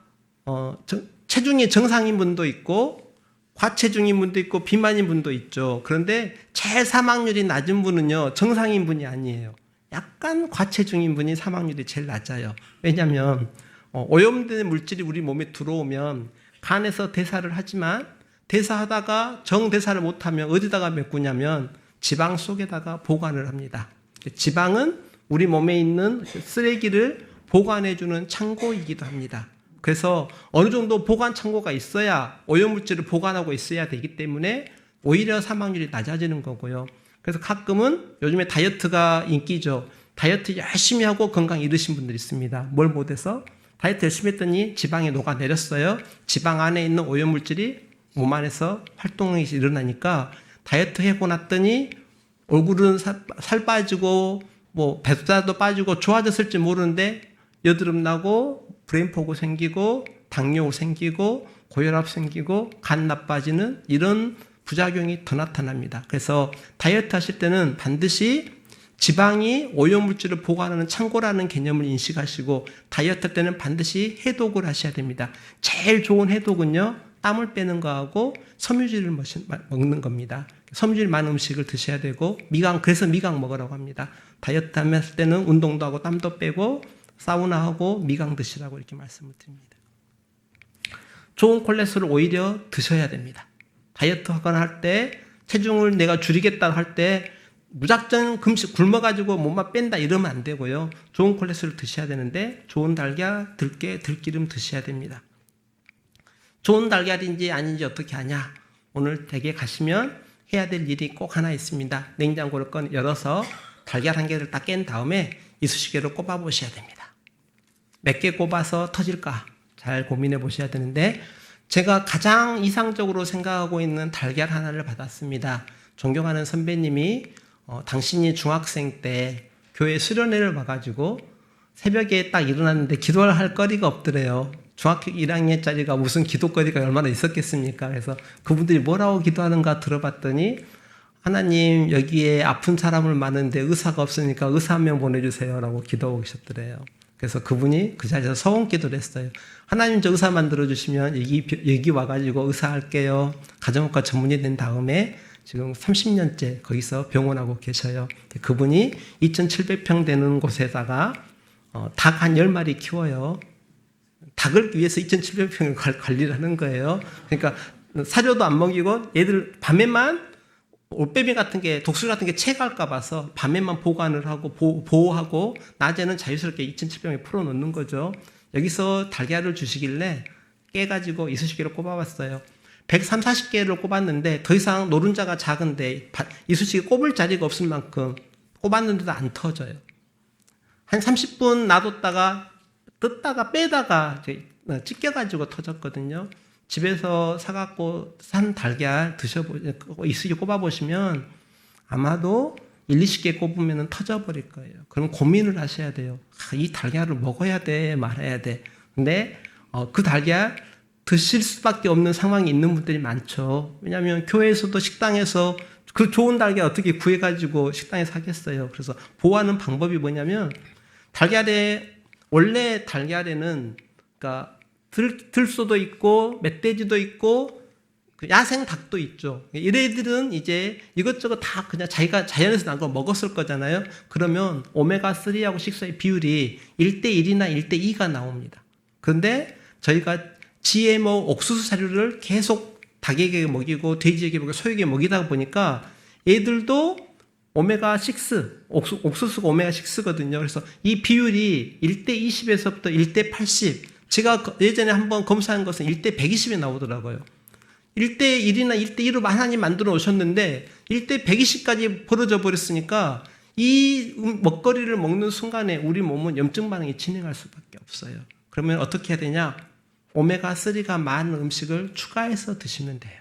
체중이 정상인 분도 있고 과체중인 분도 있고 비만인 분도 있죠. 그런데 제일 사망률이 낮은 분은요, 정상인 분이 아니에요. 약간 과체중인 분이 사망률이 제일 낮아요. 왜냐하면 오염된 물질이 우리 몸에 들어오면 간에서 대사를 하지만 대사하다가 정대사를 못하면 어디다가 메꾸냐면 지방 속에다가 보관을 합니다. 지방은 우리 몸에 있는 쓰레기를 보관해주는 창고이기도 합니다. 그래서 어느 정도 보관 창고가 있어야 오염물질을 보관하고 있어야 되기 때문에 오히려 사망률이 낮아지는 거고요. 그래서 가끔은 요즘에 다이어트가 인기죠. 다이어트 열심히 하고 건강 잃으신 분들이 있습니다. 뭘 못해서? 다이어트 열심히 했더니 지방이 녹아내렸어요. 지방 안에 있는 오염물질이 몸 안에서 활동이 일어나니까 다이어트 하고 났더니 얼굴은 살 빠지고 뭐 뱃살도 빠지고 좋아졌을지 모르는데 여드름 나고 브레인포그 생기고 당뇨 생기고 고혈압 생기고 간 나빠지는 이런 부작용이 더 나타납니다. 그래서 다이어트 하실 때는 반드시 지방이 오염물질을 보관하는 창고라는 개념을 인식하시고 다이어트 때는 반드시 해독을 하셔야 됩니다. 제일 좋은 해독은요, 땀을 빼는 거하고 섬유질을 먹는 겁니다. 섬유질 많은 음식을 드셔야 되고 그래서 미강 먹으라고 합니다. 다이어트 하실 때는 운동도 하고 땀도 빼고 사우나하고 미강 드시라고 이렇게 말씀을 드립니다. 좋은 콜레스테롤 오히려 드셔야 됩니다. 다이어트 하거나 할 때 체중을 내가 줄이겠다 할 때 무작정 금식 굶어가지고 몸만 뺀다 이러면 안 되고요. 좋은 콜레스테롤 드셔야 되는데 좋은 달걀, 들깨, 들기름 드셔야 됩니다. 좋은 달걀인지 아닌지 어떻게 하냐? 오늘 댁에 가시면 해야 될 일이 꼭 하나 있습니다. 냉장고를 열어서 달걀 한 개를 딱 깬 다음에 이쑤시개로 꼽아 보셔야 됩니다. 몇 개 꼽아서 터질까? 잘 고민해 보셔야 되는데 제가 가장 이상적으로 생각하고 있는 달걀 하나를 받았습니다. 존경하는 선배님이 당신이 중학생 때 교회 수련회를 와가지고 새벽에 딱 일어났는데 기도할 거리가 없더래요. 중학교 1학년짜리가 무슨 기도거리가 얼마나 있었겠습니까? 그래서 그분들이 뭐라고 기도하는가 들어봤더니 하나님 여기에 아픈 사람을 많은데 의사가 없으니까 의사 한 명 보내주세요 라고 기도하고 계셨더래요. 그래서 그분이 그 자리에서 서원 기도를 했어요. 하나님 저 의사 만들어주시면 여기 와가지고 의사 할게요. 가정의과 전문의 된 다음에 지금 30년째 거기서 병원하고 계셔요. 그분이 2,700평 되는 곳에다가 닭 한 10마리 키워요. 닭을 위해서 2,700평을 관리를 하는 거예요. 그러니까 사료도 안 먹이고 얘들 밤에만 올빼미 같은 게 독수리 같은 게 체갈까 봐서 밤에만 보관을 하고 보호하고 낮에는 자유스럽게 2,700평에 풀어놓는 거죠. 여기서 달걀을 주시길래 깨가지고 이쑤시개로 꼽아봤어요. 130, 40개를 꼽았는데 더 이상 노른자가 작은데 이쑤시개 꼽을 자리가 없을 만큼 꼽았는데도 안 터져요. 한 30분 놔뒀다가 뜯다가 빼다가 찢겨가지고 터졌거든요. 집에서 사갖고 산 달걀 이쑤시개 꼽아보시면 아마도 1, 20개 꼽으면 터져버릴 거예요. 그럼 고민을 하셔야 돼요. 이 달걀을 먹어야 돼, 말아야 돼. 근데 그 달걀 드실 수밖에 없는 상황이 있는 분들이 많죠. 왜냐하면 교회에서도 식당에서 그 좋은 달걀 어떻게 구해가지고 식당에서 하겠어요. 그래서 보호하는 방법이 뭐냐면 원래 달걀에는 그러니까 들소도 있고 멧돼지도 있고 그 야생 닭도 있죠. 이래들은 이제 이것저것 다 그냥 자기가 자연에서 난 거 먹었을 거잖아요. 그러면 오메가3하고 6의 비율이 1대1이나 1대2가 나옵니다. 그런데 저희가 GMO 옥수수 사료를 계속 닭에게 먹이고 돼지에게 먹이고 소에게 먹이다 보니까 얘들도 오메가6, 옥수수가 오메가6거든요. 그래서 이 비율이 1대20에서부터 1대80, 제가 예전에 한번 검사한 것은 1대120이 나오더라고요. 1대1이나 1대2로 하나님 만들어 오셨는데 1대120까지 벌어져 버렸으니까 이 먹거리를 먹는 순간에 우리 몸은 염증 반응이 진행할 수밖에 없어요. 그러면 어떻게 해야 되냐? 오메가3가 많은 음식을 추가해서 드시면 돼요.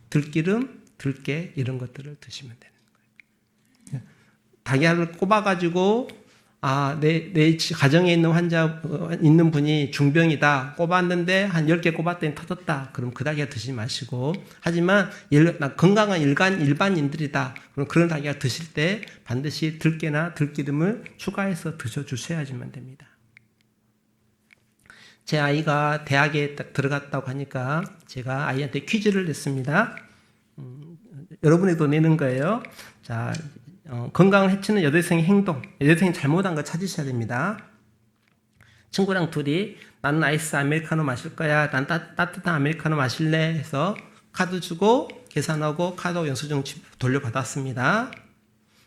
들기름, 들깨 이런 것들을 드시면 되는 거예요. 닭알을 꼽아가지고 내 가정에 있는 있는 분이 중병이다. 꼽았는데 한 10개 꼽았더니 터졌다. 그럼 그 닭알 드시지 마시고. 하지만 건강한 일반인들이다. 그럼 그런 닭알 드실 때 반드시 들깨나 들기름을 추가해서 드셔주셔야지만 됩니다. 제 아이가 대학에 딱 들어갔다고 하니까 제가 아이한테 퀴즈를 냈습니다. 여러분에도 내는 거예요. 자, 건강을 해치는 여대생의 행동, 여대생이 잘못한 거 찾으셔야 됩니다. 친구랑 둘이 나는 아이스 아메리카노 마실 거야, 난 따뜻한 아메리카노 마실래 해서 카드 주고 계산하고 카드 영수증 돌려받았습니다.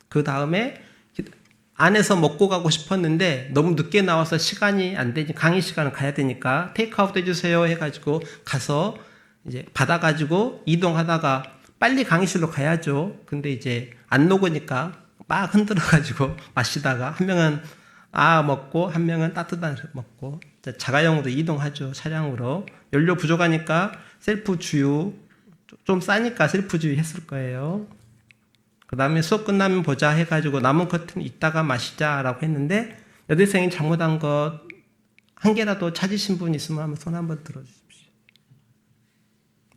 그 다음에 안에서 먹고 가고 싶었는데 너무 늦게 나와서 시간이 안 되니 강의 시간을 가야 되니까 테이크아웃 해주세요 해가지고 가서 이제 받아가지고 이동하다가 빨리 강의실로 가야죠. 근데 이제 안 녹으니까 막 흔들어가지고 마시다가 한 명은 먹고 한 명은 따뜻한 먹고 자가용으로 이동하죠. 차량으로. 연료 부족하니까 셀프 주유 좀 싸니까 셀프 주유 했을 거예요. 그 다음에 수업 끝나면 보자 해가지고 남은 커튼 이따가 마시자라고 했는데 여대생이 잘못한 것 한 개라도 찾으신 분 있으면 한번 손 한번 들어주십시오.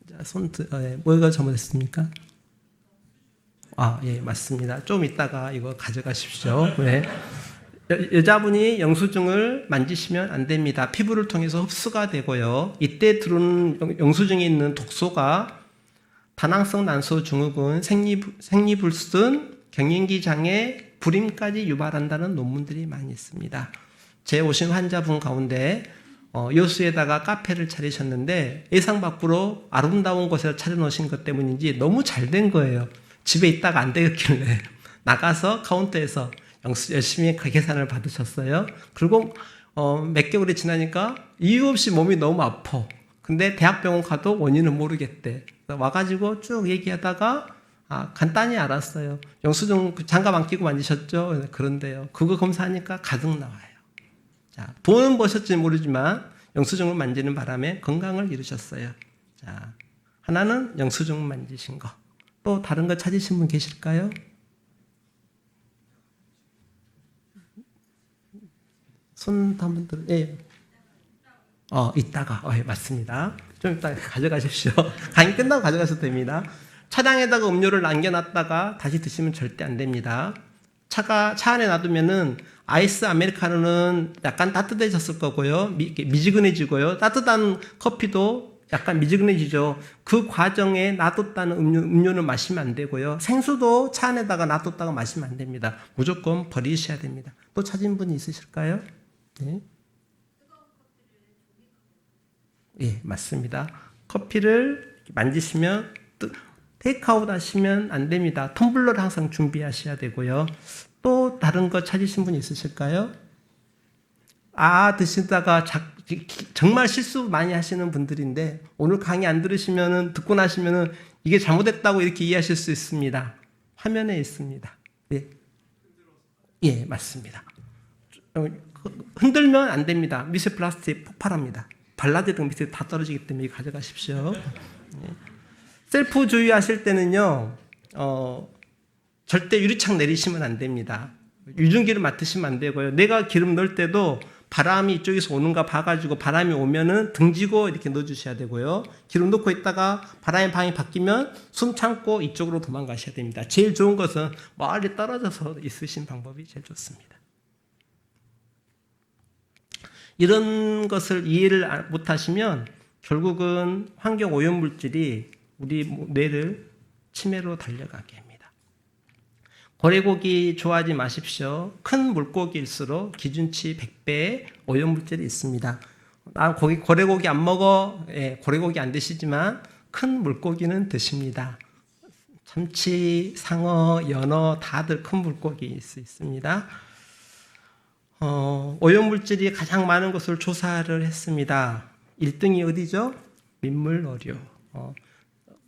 자, 뭐가 잘못했습니까? 예, 맞습니다. 좀 이따가 이거 가져가십시오. 네. 여자분이 영수증을 만지시면 안 됩니다. 피부를 통해서 흡수가 되고요. 이때 들어오는 영수증에 있는 독소가 다낭성 난소 증후군, 생리불순, 갱년기 장애, 불임까지 유발한다는 논문들이 많이 있습니다. 제 오신 환자분 가운데 여수에다가 카페를 차리셨는데 예상 밖으로 아름다운 곳에 차려놓으신 것 때문인지 너무 잘 된 거예요. 집에 있다가 안 되겠길래 나가서 카운터에서 열심히 계산을 받으셨어요. 그리고 몇 개월이 지나니까 이유 없이 몸이 너무 아파. 근데 대학병원 가도 원인을 모르겠대. 와가지고 쭉 얘기하다가 간단히 알았어요. 영수증 장갑 안 끼고 만지셨죠? 그런데요. 그거 검사하니까 가득 나와요. 자, 돈은 버셨지 모르지만 영수증을 만지는 바람에 건강을 잃으셨어요. 자, 하나는 영수증 만지신 거. 또 다른 거 찾으신 분 계실까요? 손 한번 들어. 예. 이따가. 예, 맞습니다. 좀 이따 가져가십시오. 강의 끝나고 가져가셔도 됩니다. 차량에다가 음료를 남겨놨다가 다시 드시면 절대 안 됩니다. 차 안에 놔두면은 아이스 아메리카노는 약간 따뜻해졌을 거고요. 미지근해지고요. 따뜻한 커피도 약간 미지근해지죠. 그 과정에 놔뒀다는 음료는 마시면 안 되고요. 생수도 차 안에다가 놔뒀다가 마시면 안 됩니다. 무조건 버리셔야 됩니다. 또 찾은 분이 있으실까요? 네. 예, 맞습니다. 커피를 만지시면 테이크아웃 하시면 안 됩니다. 텀블러를 항상 준비하셔야 되고요. 또 다른 거 찾으신 분 있으실까요? 드시다가 정말 실수 많이 하시는 분들인데 오늘 강의 안 들으시면은 듣고 나시면은 이게 잘못했다고 이렇게 이해하실 수 있습니다. 화면에 있습니다. 예, 맞습니다. 흔들면 안 됩니다. 미세 플라스틱 폭발합니다. 발라드등 밑에 다 떨어지기 때문에 가져가십시오. 셀프 주유하실 때는요, 절대 유리창 내리시면 안 됩니다. 유증기를 맡으시면 안 되고요. 내가 기름 넣을 때도 바람이 이쪽에서 오는가 봐가지고 바람이 오면은 등지고 이렇게 넣어주셔야 되고요. 기름 넣고 있다가 바람의 방향이 바뀌면 숨 참고 이쪽으로 도망가셔야 됩니다. 제일 좋은 것은 멀리 떨어져서 있으신 방법이 제일 좋습니다. 이런 것을 이해를 못하시면 결국은 환경 오염물질이 우리 뇌를 치매로 달려가게 합니다. 고래고기 좋아하지 마십시오. 큰 물고기일수록 기준치 100배의 오염물질이 있습니다. 나 고래고기 안 먹어. 예, 고래고기 안 드시지만 큰 물고기는 드십니다. 참치, 상어, 연어 다들 큰 물고기일 수 있습니다. 오염물질이 가장 많은 것을 조사를 했습니다. 1등이 어디죠? 민물어류.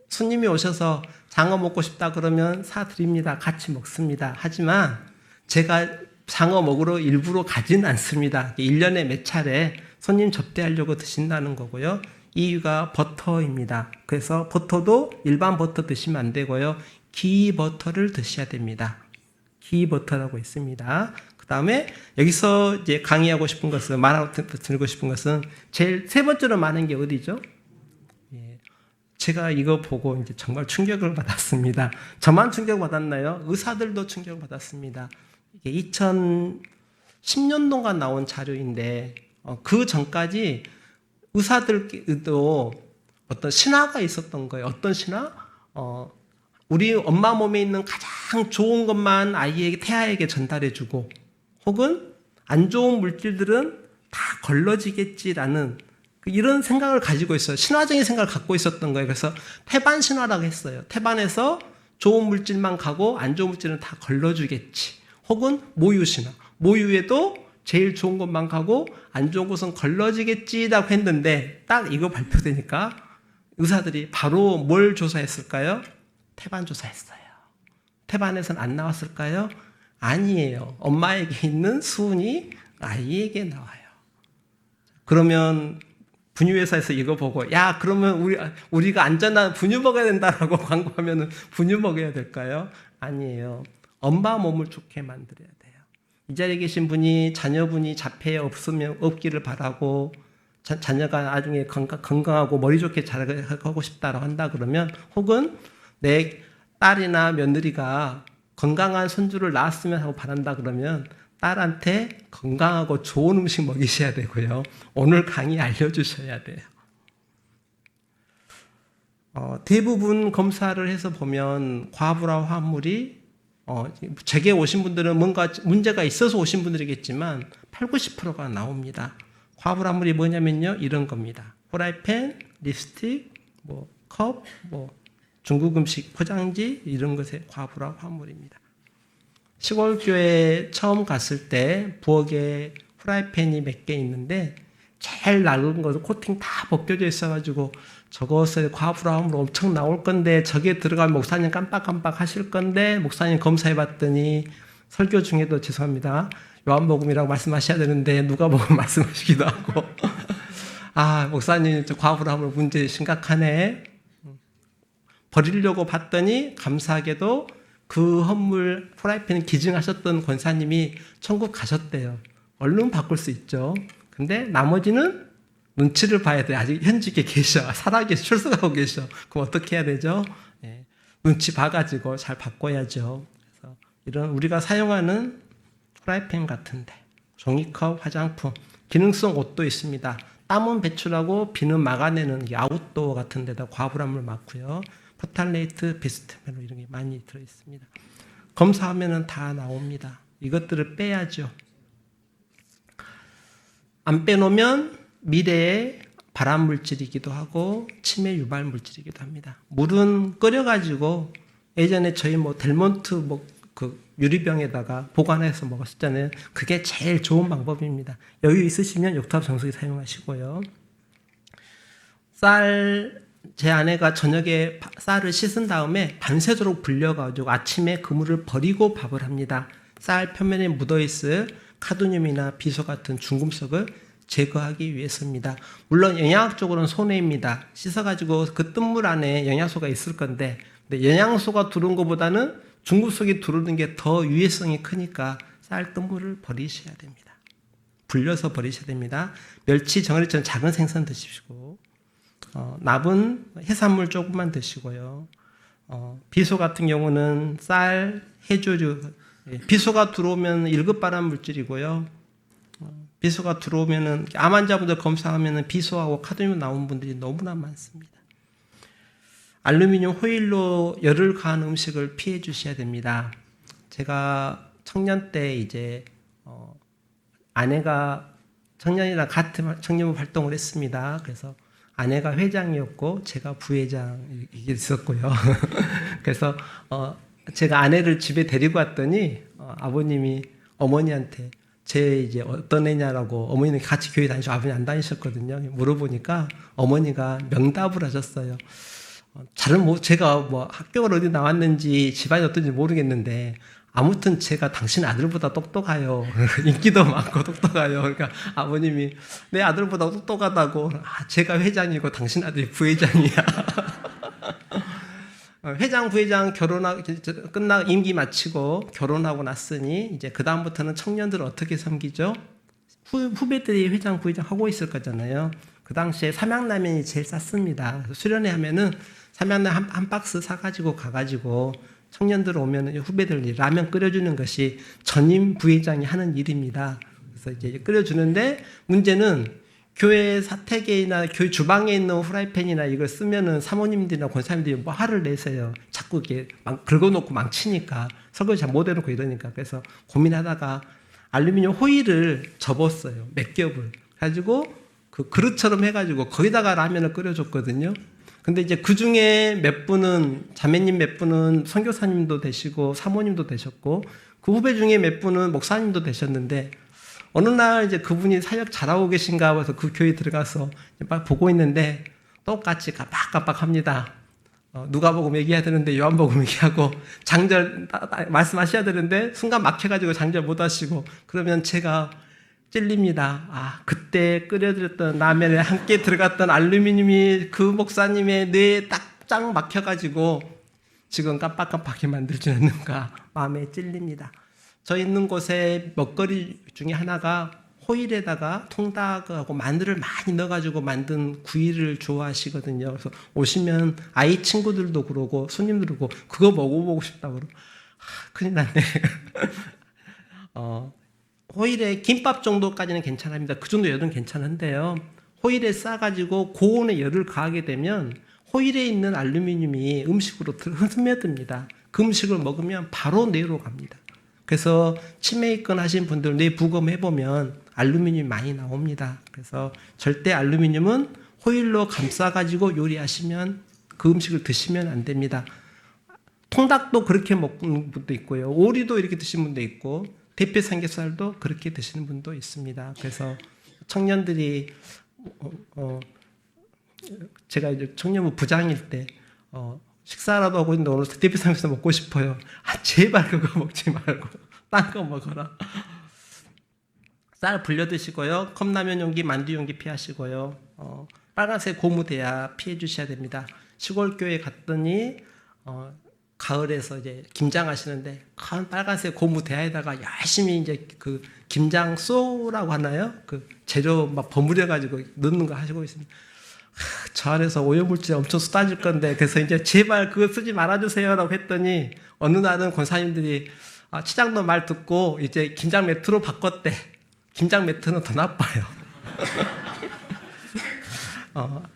손님이 오셔서 장어 먹고 싶다 그러면 사드립니다. 같이 먹습니다. 하지만 제가 장어 먹으러 일부러 가지는 않습니다. 1년에 몇 차례 손님 접대하려고 드신다는 거고요. 이유가 버터입니다. 그래서 버터도 일반 버터 드시면 안 되고요. 기 버터를 드셔야 됩니다. 기 버터라고 있습니다. 그 다음에 여기서 이제 강의하고 싶은 것은, 말하고 드리고 싶은 것은 제일 세 번째로 많은 게 어디죠? 예, 제가 이거 보고 이제 정말 충격을 받았습니다. 저만 충격받았나요? 의사들도 충격받았습니다. 이게 2010년도가 나온 자료인데 그 전까지 의사들도 어떤 신화가 있었던 거예요. 어떤 신화? 우리 엄마 몸에 있는 가장 좋은 것만 아이에게, 태아에게 전달해주고, 혹은 안 좋은 물질들은 다 걸러지겠지라는 이런 생각을 가지고 있어요. 신화적인 생각을 갖고 있었던 거예요. 그래서 태반 신화라고 했어요. 태반에서 좋은 물질만 가고 안 좋은 물질은 다 걸러주겠지. 혹은 모유 신화. 모유에도 제일 좋은 것만 가고 안 좋은 것은 걸러지겠지라고 했는데 딱 이거 발표되니까 의사들이 바로 뭘 조사했을까요? 태반 조사했어요. 태반에서는 안 나왔을까요? 아니에요. 엄마에게 있는 수은이 아이에게 나와요. 그러면 분유회사에서 이거 보고 야 그러면 우리가 안전한 분유 먹어야 된다라고 광고하면 분유 먹어야 될까요? 아니에요. 엄마 몸을 좋게 만들어야 돼요. 이 자리에 계신 분이 자녀분이 자폐 없기를 바라고 자녀가 나중에 건강하고 머리 좋게 자라고 싶다라고 한다 그러면, 혹은 내 딸이나 며느리가 건강한 손주를 낳았으면 하고 바란다 그러면 딸한테 건강하고 좋은 음식 먹이셔야 되고요. 오늘 강의 알려주셔야 돼요. 대부분 검사를 해서 보면 과부라 화합물이 제게 오신 분들은 뭔가 문제가 있어서 오신 분들이겠지만 80~90%가 나옵니다. 과부라물이 뭐냐면요, 이런 겁니다. 프라이팬, 립스틱, 컵, 중국 음식 포장지 이런 것에 과부라 화합물입니다. 시골 교회 처음 갔을 때 부엌에 프라이팬이 몇 개 있는데 제일 낡은 것은 코팅 다 벗겨져 있어가지고 저것에 과부라 화합물 엄청 나올 건데 저게 들어가면 목사님 깜빡깜빡 하실 건데, 목사님 검사해봤더니 설교 중에도 죄송합니다. 요한복음이라고 말씀하셔야 되는데 누가복음 말씀하시기도 하고 목사님 저 과부라 화합물 문제 심각하네. 버리려고 봤더니 감사하게도 그 헌물 프라이팬 기증하셨던 권사님이 천국 가셨대요. 얼른 바꿀 수 있죠. 근데 나머지는 눈치를 봐야 돼. 아직 현직에 계셔. 살아계셔. 출석하고 계셔. 그럼 어떻게 해야 되죠? 예. 눈치 봐가지고 잘 바꿔야죠. 그래서 이런 우리가 사용하는 프라이팬 같은데, 종이컵, 화장품, 기능성 옷도 있습니다. 땀은 배출하고 비는 막아내는 아웃도어 같은 데다 과부람을 막고요. 포탈레이트, 비스트멜 이런 게 많이 들어있습니다. 검사하면 다 나옵니다. 이것들을 빼야죠. 안 빼놓으면 미래의 발암물질이기도 하고 치매 유발 물질이기도 합니다. 물은 끓여가지고 예전에 저희 델몬트 그 유리병에다가 보관해서 먹었었잖아요. 그게 제일 좋은 방법입니다. 여유 있으시면 욕탑 정수기 사용하시고요. 제 아내가 저녁에 쌀을 씻은 다음에 밤새도록 불려가지고 아침에 그물을 버리고 밥을 합니다. 쌀 표면에 묻어있을 카드뮴이나 비소 같은 중금속을 제거하기 위해서입니다. 물론 영양학적으로는 손해입니다. 씻어가지고 그 뜬물 안에 영양소가 있을 건데, 근데 영양소가 들어온 것보다는 중금속이 들어오는 게 더 유해성이 크니까 쌀 뜬물을 버리셔야 됩니다. 불려서 버리셔야 됩니다. 멸치, 정어리처럼 작은 생선 드시고, 납은 해산물 조금만 드시고요. 비소 같은 경우는 쌀, 해조류, 비소가 들어오면 1급 발암 물질이고요. 비수가 들어오면은 암 환자분들 검사하면은 비수하고 카드뮴 나온 분들이 너무나 많습니다. 알루미늄 호일로 열을 가한 음식을 피해 주셔야 됩니다. 제가 청년 때 이제 아내가 청년이랑 같은 청년부 활동을 했습니다. 그래서 아내가 회장이었고 제가 부회장이 있었고요. 그래서 제가 아내를 집에 데리고 왔더니 아버님이 어머니한테 제 이제 어떤 애냐라고, 어머니는 같이 교회 다니시고 아버님 안 다니셨거든요. 물어보니까 어머니가 명답을 하셨어요. 제가 뭐 학교를 어디 나왔는지 집안이 어떤지 모르겠는데 아무튼 제가 당신 아들보다 똑똑해요. 인기도 많고 똑똑해요. 그러니까 아버님이 내 아들보다 똑똑하다고. 제가 회장이고 당신 아들이 부회장이야. 회장, 부회장 끝나 임기 마치고 결혼하고 났으니 이제 그 다음부터는 청년들을 어떻게 섬기죠? 후배들이 회장, 부회장 하고 있을 거잖아요. 그 당시에 삼양라면이 제일 쌌습니다. 수련회 하면은 삼양라면 한 박스 사가지고 가가지고 청년들 오면 후배들이 라면 끓여주는 것이 전임 부회장이 하는 일입니다. 그래서 이제 끓여주는데 문제는 교회 사택에나 교회 주방에 있는 후라이팬이나 이걸 쓰면은 사모님들이나 권사님들이 뭐 화를 내세요. 자꾸 이렇게 긁어놓고 망치니까 설거지 잘 못 해놓고 이러니까. 그래서 고민하다가 알루미늄 호일을 접었어요. 몇 겹을. 가지고 그 그릇처럼 해가지고 거기다가 라면을 끓여줬거든요. 근데 이제 그 중에 몇 분은, 자매님 몇 분은 선교사님도 되시고 사모님도 되셨고 그 후배 중에 몇 분은 목사님도 되셨는데 어느 날 이제 그분이 사역 잘하고 계신가 해서 그 교회 들어가서 막 보고 있는데 똑같이 깜빡깜빡합니다. 누가복음 얘기해야 되는데 요한복음 얘기하고 장절 말씀하셔야 되는데 순간 막혀가지고 장절 못 하시고 그러면 제가 찔립니다. 그때 끓여드렸던 라면에 함께 들어갔던 알루미늄이 그 목사님의 뇌에 딱 막혀가지고 지금 깜빡깜빡하게 만들지 않는가 마음에 찔립니다. 저 있는 곳에 먹거리 중에 하나가 호일에다가 통닭하고 마늘을 많이 넣어가지고 만든 구이를 좋아하시거든요. 그래서 오시면 아이 친구들도 그러고 손님들도 그러고 그거 먹어보고 싶다고 그러고 큰일 났네. 호일에 김밥 정도까지는 괜찮습니다. 그 정도 열은 괜찮은데요. 호일에 싸가지고 고온의 열을 가하게 되면 호일에 있는 알루미늄이 음식으로 스며듭니다. 그 음식을 먹으면 바로 뇌로 갑니다. 그래서 치매 입건하신 분들 뇌 부검해보면 알루미늄이 많이 나옵니다. 그래서 절대 알루미늄은 호일로 감싸가지고 요리하시면 그 음식을 드시면 안 됩니다. 통닭도 그렇게 먹는 분도 있고요. 오리도 이렇게 드시는 분도 있고 대패 삼겹살도 그렇게 드시는 분도 있습니다. 그래서 청년들이 제가 이제 청년부 부장일 때 식사라도 하고 있는데 오늘 대패 삼겹살 먹고 싶어요. 제발 그거 먹지 말고 딴 거 먹어라. 쌀 불려 드시고요. 컵라면 용기, 만두 용기 피하시고요. 빨간색 고무 대야 피해 주셔야 됩니다. 시골 교회 갔더니 가을에서 이제 김장하시는데 큰 빨간색 고무 대야에다가 열심히 이제 그 김장 쏘라고 하나요? 그 재료 막 버무려 가지고 넣는 거 하시고 있습니다. 저 안에서 오염물질 엄청 쏟아질 건데 그래서 이제 제발 그거 쓰지 말아주세요라고 했더니 어느 날은 권사님들이 치장도 말 듣고 이제 김장 매트로 바꿨대. 김장 매트는 더 나빠요.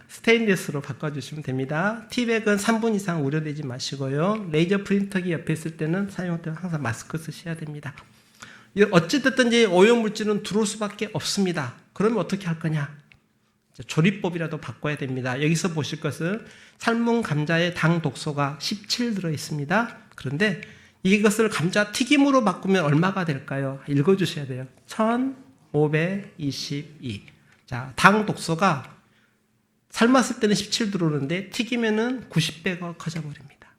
스테인리스로 바꿔주시면 됩니다. 티백은 3분 이상 우려되지 마시고요. 레이저 프린터기 옆에 있을 때는 사용 때 항상 마스크 쓰셔야 됩니다. 어찌됐든지 오염물질은 들어올 수밖에 없습니다. 그러면 어떻게 할 거냐? 조리법이라도 바꿔야 됩니다. 여기서 보실 것은 삶은 감자에 당 독소가 17 들어있습니다. 그런데 이것을 감자 튀김으로 바꾸면 얼마가 될까요? 읽어주셔야 돼요. 1522. 자, 당 독소가 삶았을 때는 17 들어오는데 튀기면은 90배가 커져버립니다.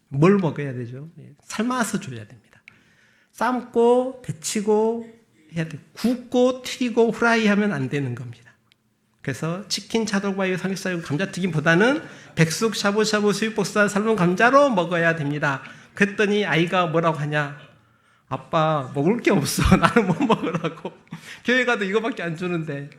뭘 먹어야 되죠? 삶아서 줘야 됩니다. 삶고 데치고 해야 돼요. 굽고 튀기고 후라이하면 안 되는 겁니다. 그래서 치킨, 차돌바이오, 삼겹살, 감자튀김보다는 백숙, 샤브샤브, 수육복숭아, 삶은 감자로 먹어야 됩니다. 그랬더니 아이가 뭐라고 하냐? 아빠 먹을 게 없어. 나는 못 먹으라고. 교회 가도 이거밖에 안 주는데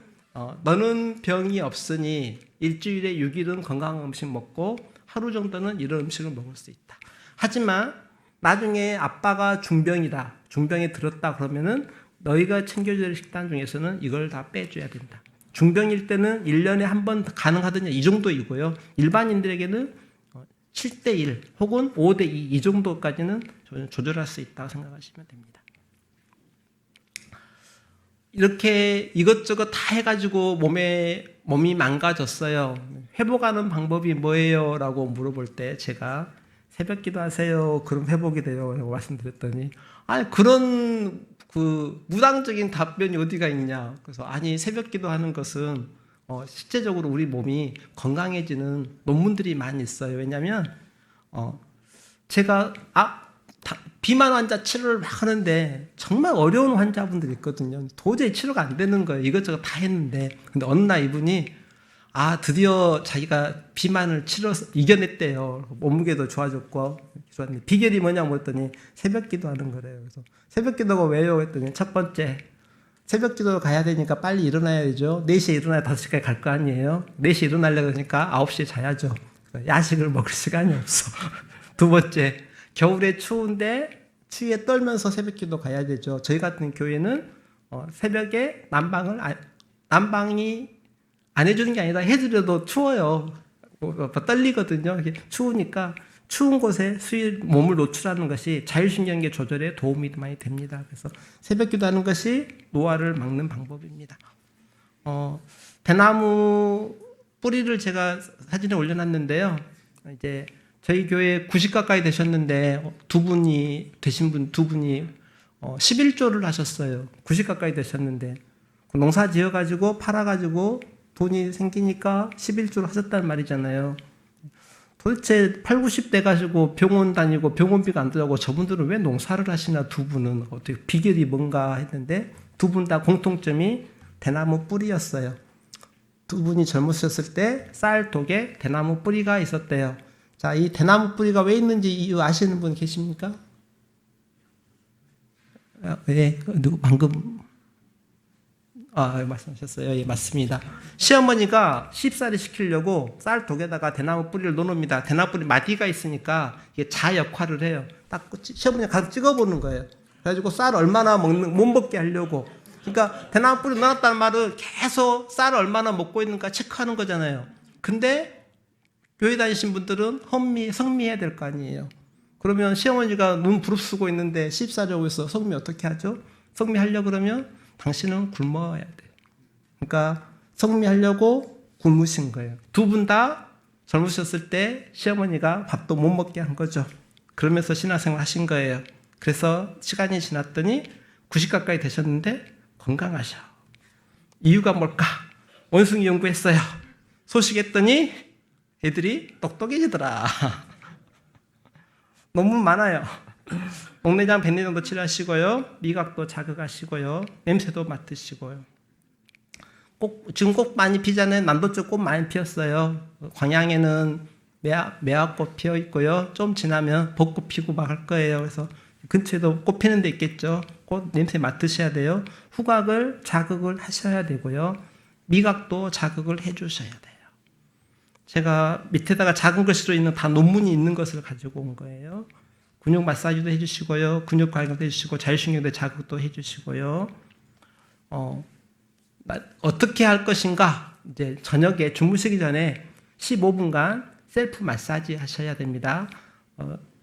너는 병이 없으니 일주일에 6일은 건강한 음식 먹고 하루 정도는 이런 음식을 먹을 수 있다. 하지만 나중에 아빠가 중병이다. 중병에 들었다 그러면은 너희가 챙겨줘야 될 식단 중에서는 이걸 다 빼줘야 된다. 중병일 때는 1년에 한 번 가능하더냐 이 정도이고요. 일반인들에게는 7대1 혹은 5대2 이 정도까지는 조절할 수 있다고 생각하시면 됩니다. 이렇게 이것저것 다 해가지고 몸이 망가졌어요. 회복하는 방법이 뭐예요? 라고 물어볼 때 제가 새벽 기도하세요. 그럼 회복이 돼요. 라고 말씀드렸더니 그런 무당적인 답변이 어디가 있냐. 그래서 새벽 기도하는 것은 실제적으로 우리 몸이 건강해지는 논문들이 많이 있어요. 왜냐하면 제가 비만 환자 치료를 막 하는데 정말 어려운 환자분들이 있거든요. 도저히 치료가 안 되는 거예요. 이것저것 다 했는데. 근데 어느 날 이분이 드디어 자기가 비만을 이겨냈대요. 몸무게도 좋아졌고 좋았는데 비결이 뭐냐고 했더니 새벽 기도하는 거래요. 그래서 새벽 기도가 왜요? 했더니 첫 번째 새벽 기도 가야 되니까 빨리 일어나야 되죠. 4시에 일어나야 5시까지 갈 거 아니에요. 4시에 일어나려고 하니까 9시에 자야죠. 야식을 먹을 시간이 없어. 두 번째, 겨울에 추운데 추위에 떨면서 새벽 기도 가야 되죠. 저희 같은 교회는 새벽에 난방이 안 해주는 게 아니라 해드려도 추워요. 떨리거든요. 추우니까 추운 곳에 몸을 노출하는 것이 자율신경계 조절에 도움이 많이 됩니다. 그래서 새벽 기도하는 것이 노화를 막는 방법입니다. 대나무 뿌리를 제가 사진에 올려놨는데요. 이제 저희 교회 90 가까이 되셨는데 두 분이 11조를 하셨어요. 90 가까이 되셨는데 농사 지어가지고 팔아가지고 돈이 생기니까 11조를 하셨단 말이잖아요. 도대체 8, 90대 가지고 병원 다니고 병원비가 안 들어가고 저분들은 왜 농사를 하시나 두 분은 어떻게 비결이 뭔가 했는데 두 분 다 공통점이 대나무 뿌리였어요. 두 분이 젊으셨을 때 쌀 독에 대나무 뿌리가 있었대요. 자, 이 대나무 뿌리가 왜 있는지 이유 아시는 분 계십니까? 네, 누구 방금 말씀하셨어요. 예, 맞습니다. 시어머니가 쉽사리 시키려고 쌀 독에다가 대나무 뿌리를 넣어놓습니다. 대나무 뿌리 마디가 있으니까 이게 자 역할을 해요. 딱 시어머니가 가서 찍어보는 거예요. 그래가지고 쌀 얼마나 못 먹게 하려고. 그러니까 대나무 뿌리 넣어놨다는 말은 계속 쌀을 얼마나 먹고 있는가 체크하는 거잖아요. 근데 교회 다니신 분들은 성미해야 될 거 아니에요. 그러면 시어머니가 눈 부릅쓰고 있는데 쉽사려고 해서 성미 어떻게 하죠? 성미하려고 그러면 당신은 굶어야 돼요. 그러니까 성미하려고 굶으신 거예요. 두 분 다 젊으셨을 때 시어머니가 밥도 못 먹게 한 거죠. 그러면서 신앙생활 하신 거예요. 그래서 시간이 지났더니 90 가까이 되셨는데 건강하셔. 이유가 뭘까? 원숭이 연구했어요. 소식했더니 애들이 똑똑해지더라. 논문 많아요. 목내장, 백내장도 치료하시고요. 미각도 자극하시고요. 냄새도 맡으시고요. 지금 꽃 많이 피잖아요. 남도 쪽 꽃 많이 피었어요. 광양에는 매화꽃 피어 있고요. 좀 지나면 벚꽃 피고 막 할 거예요. 그래서 근처에도 꽃 피는 데 있겠죠. 꽃 냄새 맡으셔야 돼요. 후각을 자극을 하셔야 되고요. 미각도 자극을 해주셔야 돼요. 제가 밑에다가 작은 글씨로 있는 다 논문이 있는 것을 가지고 온 거예요. 근육 마사지도 해주시고요. 근육 관리도 해주시고 자율신경도 자극도 해주시고요. 어떻게 할 것인가? 이제 저녁에 주무시기 전에 15분간 셀프 마사지 하셔야 됩니다.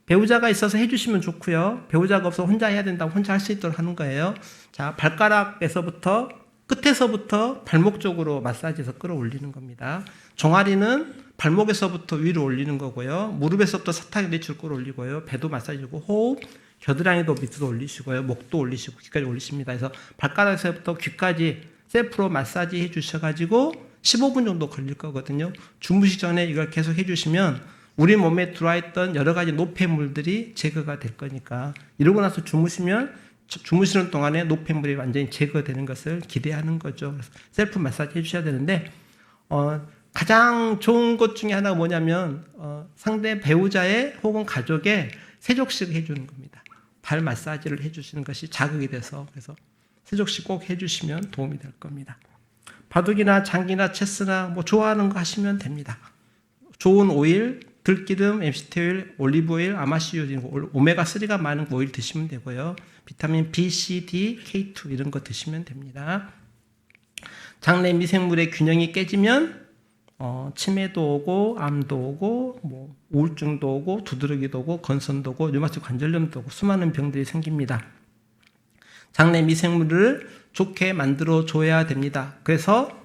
배우자가 있어서 해주시면 좋고요. 배우자가 없어 혼자 해야 된다고 혼자 할 수 있도록 하는 거예요. 자, 발가락에서부터 끝에서부터 발목 쪽으로 마사지해서 끌어올리는 겁니다. 종아리는 발목에서부터 위로 올리는 거고요. 무릎에서부터 사타구 내추로 끌어올리고요. 배도 마사지고 호흡, 겨드랑이도 밑으로 올리시고요. 목도 올리시고 귀까지 올리십니다. 그래서 발가락에서부터 귀까지 셀프로 마사지 해주셔가지고 15분 정도 걸릴 거거든요. 주무시기 전에 이걸 계속 해주시면 우리 몸에 들어와 있던 여러 가지 노폐물들이 제거가 될 거니까 이러고 나서 주무시는 동안에 노폐물이 완전히 제거되는 것을 기대하는 거죠. 그래서 셀프 마사지 해주셔야 되는데 가장 좋은 것 중에 하나가 뭐냐면 상대 배우자의 혹은 가족의 세족식 해주는 겁니다. 발 마사지를 해주시는 것이 자극이 돼서 그래서 세족식 꼭 해주시면 도움이 될 겁니다. 바둑이나 장기나 체스나 뭐 좋아하는 거 하시면 됩니다. 좋은 오일, 들기름, MCT 오일, 올리브 오일, 아마시유, 오메가3가 많은 오일 드시면 되고요. 비타민 B, C, D, K2 이런 거 드시면 됩니다. 장내 미생물의 균형이 깨지면 치매도 오고, 암도 오고, 뭐 우울증도 오고, 두드러기도 오고, 건선도 오고, 류마티스 관절염도 오고, 수많은 병들이 생깁니다. 장내 미생물을 좋게 만들어 줘야 됩니다. 그래서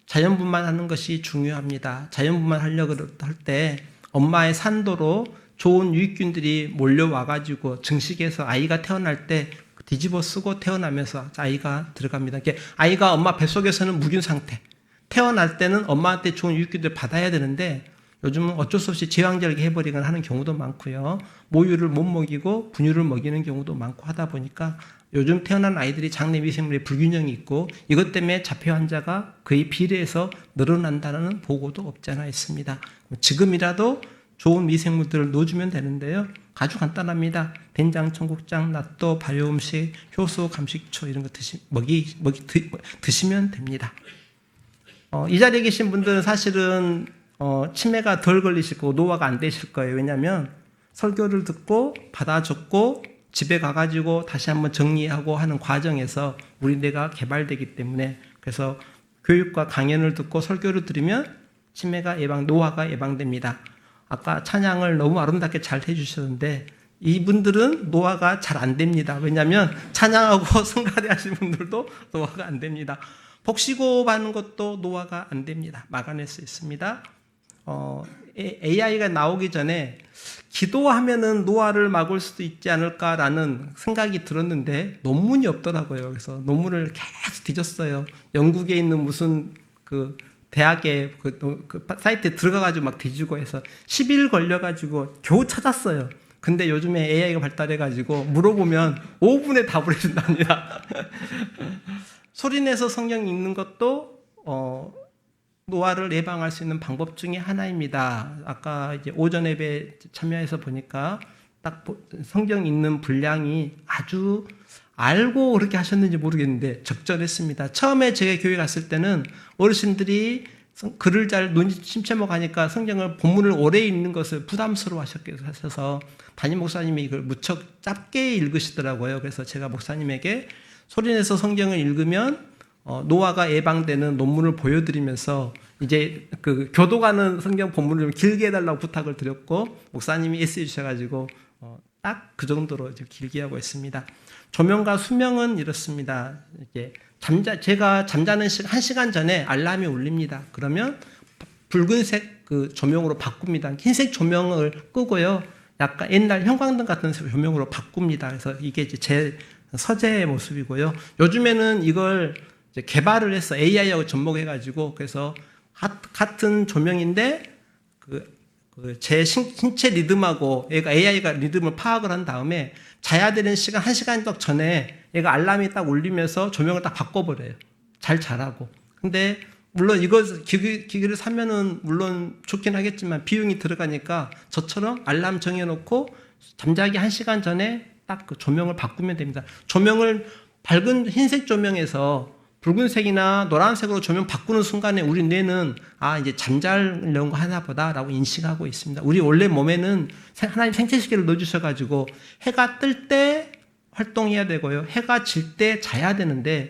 자연분만하는 것이 중요합니다. 자연분만 하려고 할 때 엄마의 산도로 좋은 유익균들이 몰려와가지고 증식해서 아이가 태어날 때 뒤집어 쓰고 태어나면서 아이가 들어갑니다. 아이가 엄마 뱃속에서는 무균 상태. 태어날 때는 엄마한테 좋은 유익균들을 받아야 되는데 요즘은 어쩔 수 없이 제왕절개 해버리거나 하는 경우도 많고요. 모유를 못 먹이고 분유를 먹이는 경우도 많고 하다 보니까 요즘 태어난 아이들이 장내 미생물의 불균형이 있고 이것 때문에 자폐 환자가 거의 비례해서 늘어난다는 보고도 없지 않아 있습니다. 지금이라도 좋은 미생물들을 넣어주면 되는데요. 아주 간단합니다. 된장, 청국장, 낫또, 발효음식, 효소, 감식초 이런 거 드시면 됩니다. 이 자리에 계신 분들은 사실은 치매가 덜 걸리실 거고 노화가 안 되실 거예요. 왜냐하면 설교를 듣고 받아 적고 집에 가가지고 다시 한번 정리하고 하는 과정에서 우리 뇌가 개발되기 때문에 그래서 교육과 강연을 듣고 설교를 들으면 치매가 노화가 예방됩니다. 아까 찬양을 너무 아름답게 잘 해주셨는데 이분들은 노화가 잘 안 됩니다. 왜냐하면 찬양하고 성가대 하시는 분들도 노화가 안 됩니다. 복식호흡 하는 것도 노화가 안 됩니다. 막아낼 수 있습니다. AI가 나오기 전에 기도하면은 노화를 막을 수도 있지 않을까라는 생각이 들었는데 논문이 없더라고요. 그래서 논문을 계속 뒤졌어요. 영국에 있는 무슨 그 대학의 그 사이트에 들어가가지고 막 뒤지고 해서 10일 걸려가지고 겨우 찾았어요. 근데 요즘에 AI가 발달해가지고 물어보면 5분에 답을 해준답니다. 소리내서 성경 읽는 것도 노화를 예방할 수 있는 방법 중에 하나입니다. 아까 이제 오전 예배 참여해서 보니까 딱 성경 읽는 분량이 아주 알고 그렇게 하셨는지 모르겠는데 적절했습니다. 처음에 제가 교회 갔을 때는 어르신들이 글을 잘 심채목 하니까 성경을 본문을 오래 읽는 것을 부담스러워 하셔서 담임 목사님이 이걸 무척 짧게 읽으시더라고요. 그래서 제가 목사님에게 소리내서 성경을 읽으면 노화가 예방되는 논문을 보여드리면서 이제 그 교도가는 성경 본문을 좀 길게 해달라고 부탁을 드렸고 목사님이 애쓰해 주셔가지고 딱 그 정도로 이제 길게 하고 있습니다. 조명과 수명은 이렇습니다. 이제 제가 잠자는 1시간 전에 알람이 울립니다. 그러면 붉은색 그 조명으로 바꿉니다. 흰색 조명을 끄고요. 약간 옛날 형광등 같은 조명으로 바꿉니다. 그래서 이게 이제 제 서재의 모습이고요. 요즘에는 이걸 이제 개발을 해서 AI하고 접목해가지고 그래서 같은 조명인데 제 신체 리듬하고 얘가 AI가 리듬을 파악을 한 다음에 자야 되는 시간 1시간 딱 전에 얘가 알람이 딱 울리면서 조명을 딱 바꿔버려요. 잘 자라고. 근데 물론 이거 기기를 사면은 물론 좋긴 하겠지만 비용이 들어가니까 저처럼 알람 정해놓고 잠자기 1시간 전에 딱 그 조명을 바꾸면 됩니다. 조명을 밝은 흰색 조명에서 붉은색이나 노란색으로 조명 바꾸는 순간에 우리 뇌는 이제 잠자려는 거 하나 보다라고 인식하고 있습니다. 우리 원래 몸에는 하나님 생체시계를 넣어주셔가지고 해가 뜰 때 활동해야 되고요. 해가 질 때 자야 되는데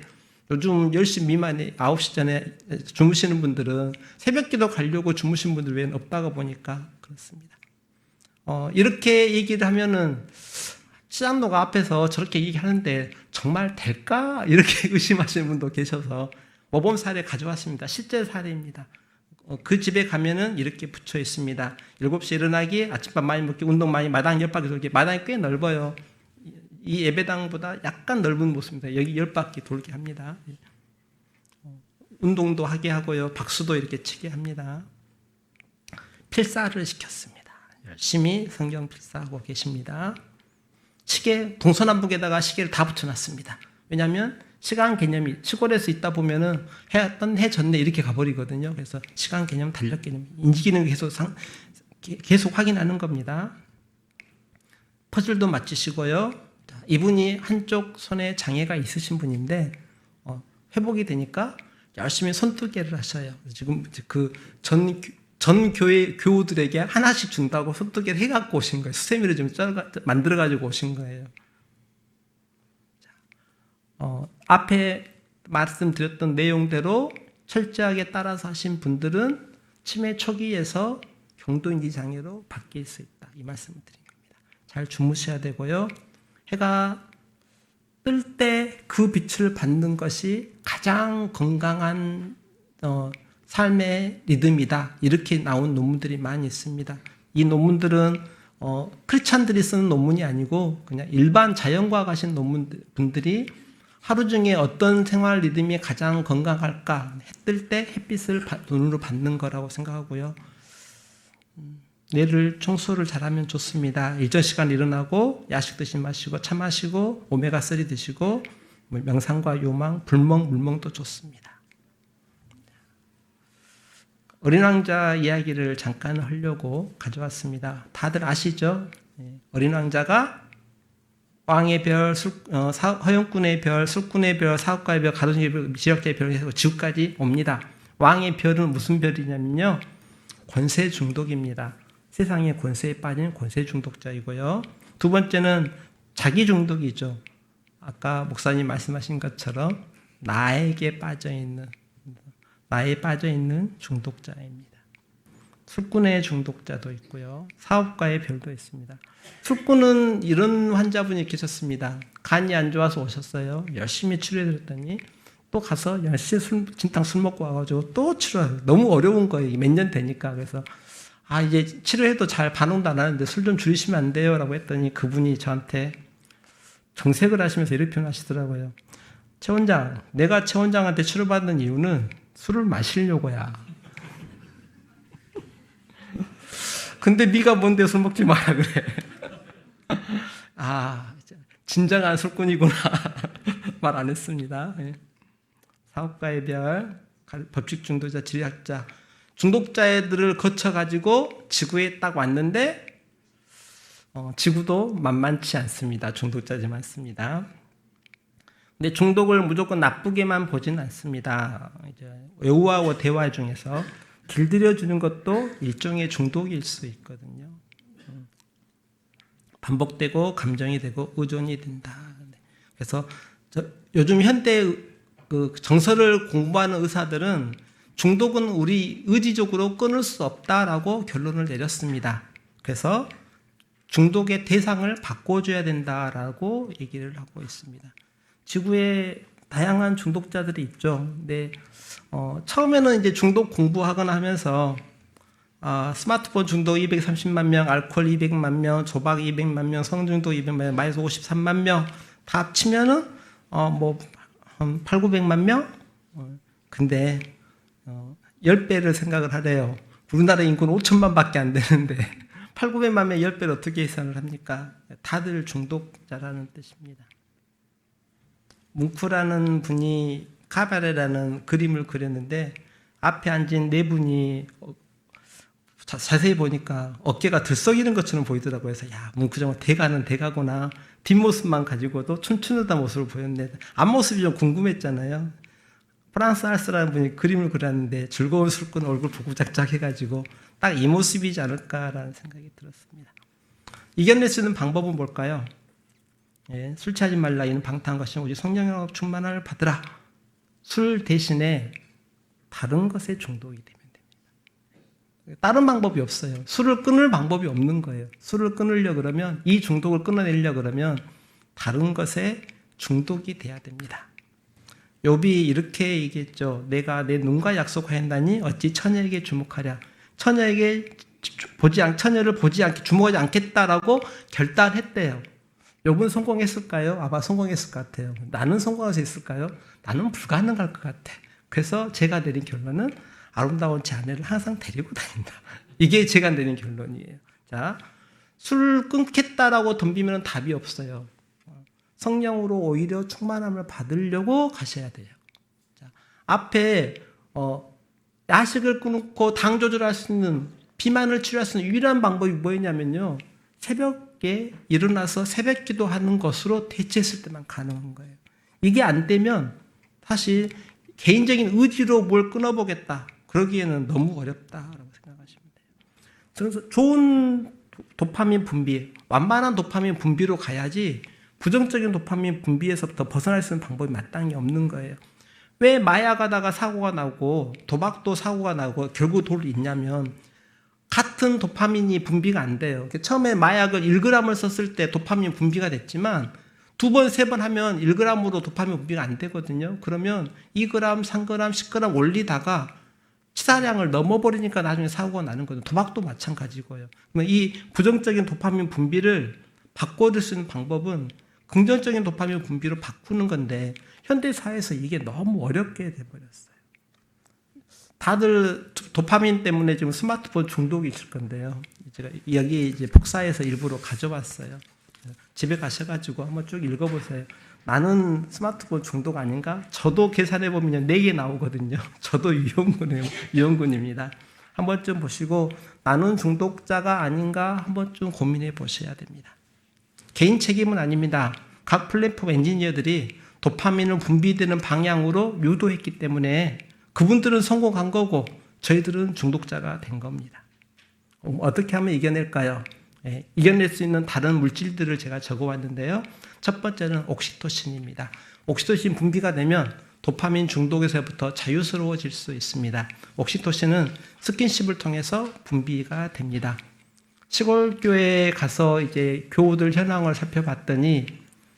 요즘 10시 미만에 9시 전에 주무시는 분들은 새벽기도 가려고 주무신 분들 외에는 없다고 보니까 그렇습니다. 이렇게 얘기를 하면은 시장로가 앞에서 저렇게 얘기하는데 정말 될까? 이렇게 의심하시는 분도 계셔서 모범 사례 가져왔습니다. 실제 사례입니다. 그 집에 가면은 이렇게 붙여 있습니다. 7시에 일어나기, 아침밥 많이 먹기, 운동 많이, 마당 10바퀴 돌기. 마당이 꽤 넓어요. 이 예배당보다 약간 넓은 모습입니다. 여기 10바퀴 돌게 합니다. 운동도 하게 하고요. 박수도 이렇게 치게 합니다. 필사를 시켰습니다. 열심히 성경 필사하고 계십니다. 시계, 동서남북에다가 시계를 다 붙여놨습니다. 왜냐하면 시간 개념이 시골에서 있다 보면은 해 졌네 이렇게 가버리거든요. 그래서 시간 개념, 달력 개념, 인지 기능 계속 확인하는 겁니다. 퍼즐도 맞추시고요. 이분이 한쪽 손에 장애가 있으신 분인데 회복이 되니까 열심히 손뜨개를 하셔요. 지금 그 전 교회 교우들에게 하나씩 준다고 소뚜기를 해갖고 오신 거예요. 수세미를 좀 만들어가지고 오신 거예요. 앞에 말씀드렸던 내용대로 철저하게 따라서 하신 분들은 치매 초기에서 경도인지 장애로 바뀔 수 있다. 이 말씀을 드린 겁니다. 잘 주무셔야 되고요. 해가 뜰 때 그 빛을 받는 것이 가장 건강한 삶의 리듬이다. 이렇게 나온 논문들이 많이 있습니다. 이 논문들은 크리스찬들이 쓰는 논문이 아니고 그냥 일반 자연과학 하신 분들이 하루 중에 어떤 생활 리듬이 가장 건강할까? 해 뜰 때 햇빛을 눈으로 받는 거라고 생각하고요. 뇌를 청소를 잘하면 좋습니다. 일정 시간 일어나고 야식 드시 마시고 차 마시고 오메가3 드시고 명상과 요망, 불멍, 물멍도 좋습니다. 어린 왕자 이야기를 잠깐 하려고 가져왔습니다. 다들 아시죠? 어린 왕자가 왕의 별, 허영꾼의 별, 술꾼의 별, 사업가의 별, 가동의 별, 지역자의 별을 해서 지구까지 옵니다. 왕의 별은 무슨 별이냐면요. 권세 중독입니다. 세상의 권세에 빠진 권세 중독자이고요. 두 번째는 자기 중독이죠. 아까 목사님 말씀하신 것처럼 나에 빠져 있는 중독자입니다. 술꾼의 중독자도 있고요. 사업가의 별도 있습니다. 술꾼은 이런 환자분이 계셨습니다. 간이 안 좋아서 오셨어요. 열심히 치료해드렸더니 또 가서 열심히 진탕 술 먹고 와가지고 또 치료해요. 너무 어려운 거예요. 몇 년 되니까. 그래서 이제 치료해도 잘 반응도 안 하는데 술 좀 줄이시면 안 돼요? 라고 했더니 그분이 저한테 정색을 하시면서 이렇게 표현하시더라고요. 최 원장, 내가 최 원장한테 치료받는 이유는 술을 마시려고야. 근데 네가 뭔데 술 먹지 마라 그래. 진정한 술꾼이구나. 말 안 했습니다. 사업가의 별, 법칙 중독자, 지리학자, 중독자들을 거쳐가지고 지구에 딱 왔는데 지구도 만만치 않습니다. 중독자들이 많습니다. 근데 중독을 무조건 나쁘게만 보지는 않습니다. 이제 외우하고 대화 중에서 길들여주는 것도 일종의 중독일 수 있거든요. 반복되고 감정이 되고 의존이 된다. 그래서 요즘 현대 정서를 공부하는 의사들은 중독은 우리 의지적으로 끊을 수 없다라고 결론을 내렸습니다. 그래서 중독의 대상을 바꿔줘야 된다라고 얘기를 하고 있습니다. 지구에 다양한 중독자들이 있죠. 근데 처음에는 이제 중독 공부하거나 하면서 스마트폰 중독 230만 명, 알코올 200만 명, 조박 200만 명, 성중독 200만 명, 마이너스 53만 명 다 합치면은 한 8, 900만 명? 근데 10배를 생각을 하래요. 우리나라 인구는 5천만 밖에 안 되는데 8, 900만 명 10배를 어떻게 계산을 합니까? 다들 중독자라는 뜻입니다. 뭉크라는 분이 카바레라는 그림을 그렸는데 앞에 앉은 네 분이 자세히 보니까 어깨가 들썩이는 것처럼 보이더라고요. 그래서 뭉크 정말 대가는 대가구나. 뒷모습만 가지고도 춤추는 모습을 보였는데 앞모습이 좀 궁금했잖아요. 프랑스 알스라는 분이 그림을 그렸는데 즐거운 술꾼 얼굴 보고작작 해가지고 딱 이 모습이지 않을까라는 생각이 들었습니다. 이겨낼 수 있는 방법은 뭘까요? 술 취하지 말라. 이는 방탕한 것이며 오직 성령으로 충만함을 받으라. 술 대신에 다른 것에 중독이 되면 됩니다. 다른 방법이 없어요. 술을 끊을 방법이 없는 거예요. 술을 끊으려 그러면 이 중독을 끊어내려 그러면 다른 것에 중독이 돼야 됩니다. 욥이 이렇게 얘기했죠. 내가 내 눈과 약속하였나니 어찌 처녀에게 주목하랴. 처녀를 보지 않게 주목하지 않겠다라고 결단했대요. 욥은 성공했을까요? 아마 성공했을 것 같아요. 나는 성공할 수 있을까요? 나는 불가능할 것 같아. 그래서 제가 내린 결론은 아름다운 제 아내를 항상 데리고 다닌다. 이게 제가 내린 결론이에요. 자, 술 끊겠다라고 덤비면 답이 없어요. 성령으로 오히려 충만함을 받으려고 가셔야 돼요. 자, 앞에 야식을 끊고 당 조절할 수 있는, 비만을 치료할 수 있는 유일한 방법이 뭐였냐면요. 새벽에 일어나서 새벽 기도하는 것으로 대체했을 때만 가능한 거예요. 이게 안 되면 사실 개인적인 의지로 뭘 끊어보겠다. 그러기에는 너무 어렵다라고 생각하십니다. 그래서 좋은 도파민 분비, 완만한 도파민 분비로 가야지 부정적인 도파민 분비에서부터 벗어날 수 있는 방법이 마땅히 없는 거예요. 왜 마약하다가 사고가 나고 도박도 사고가 나고 결국 돌이 있냐면 같은 도파민이 분비가 안 돼요. 처음에 마약을 1g을 썼을 때 도파민 분비가 됐지만 2번, 3번 하면 1g으로 도파민 분비가 안 되거든요. 그러면 2g, 3g, 10g 올리다가 치사량을 넘어버리니까 나중에 사고가 나는 거죠. 도박도 마찬가지고요. 이 부정적인 도파민 분비를 바꿔줄 수 있는 방법은 긍정적인 도파민 분비로 바꾸는 건데 현대사회에서 이게 너무 어렵게 돼버렸어요. 다들 도파민 때문에 지금 스마트폰 중독이 있을 건데요. 제가 여기 이제 복사해서 일부러 가져왔어요. 집에 가셔가지고 한번 쭉 읽어보세요. 나는 스마트폰 중독 아닌가? 저도 계산해보면 4개 나오거든요. 저도 유형군입니다. 한 번쯤 보시고 나는 중독자가 아닌가 한 번쯤 고민해 보셔야 됩니다. 개인 책임은 아닙니다. 각 플랫폼 엔지니어들이 도파민을 분비되는 방향으로 유도했기 때문에 그분들은 성공한 거고 저희들은 중독자가 된 겁니다. 어떻게 하면 이겨낼까요? 이겨낼 수 있는 다른 물질들을 제가 적어왔는데요. 첫 번째는 옥시토신입니다. 옥시토신 분비가 되면 도파민 중독에서부터 자유스러워질 수 있습니다. 옥시토신은 스킨십을 통해서 분비가 됩니다. 시골 교회에 가서 이제 교우들 현황을 살펴봤더니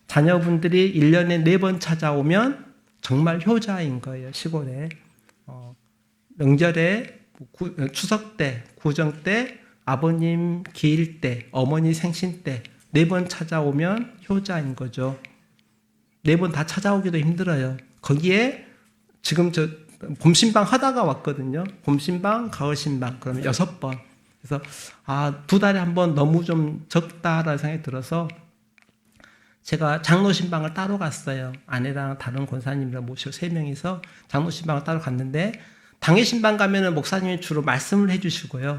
자녀분들이 1년에 4번 찾아오면 정말 효자인 거예요. 시골에 명절에 추석 때, 구정 때, 아버님 기일 때, 어머니 생신 때 4번 찾아오면 효자인 거죠. 4번 다 찾아오기도 힘들어요. 거기에 지금 저 봄신방 하다가 왔거든요. 봄신방, 가을신방 그러면 6번. 그래서 2달에 한 번 너무 좀 적다라는 생각이 들어서 제가 장로신방을 따로 갔어요. 아내랑 다른 권사님이랑 모시고 3명이서 장로신방을 따로 갔는데 당회신방 가면은 목사님이 주로 말씀을 해주시고요.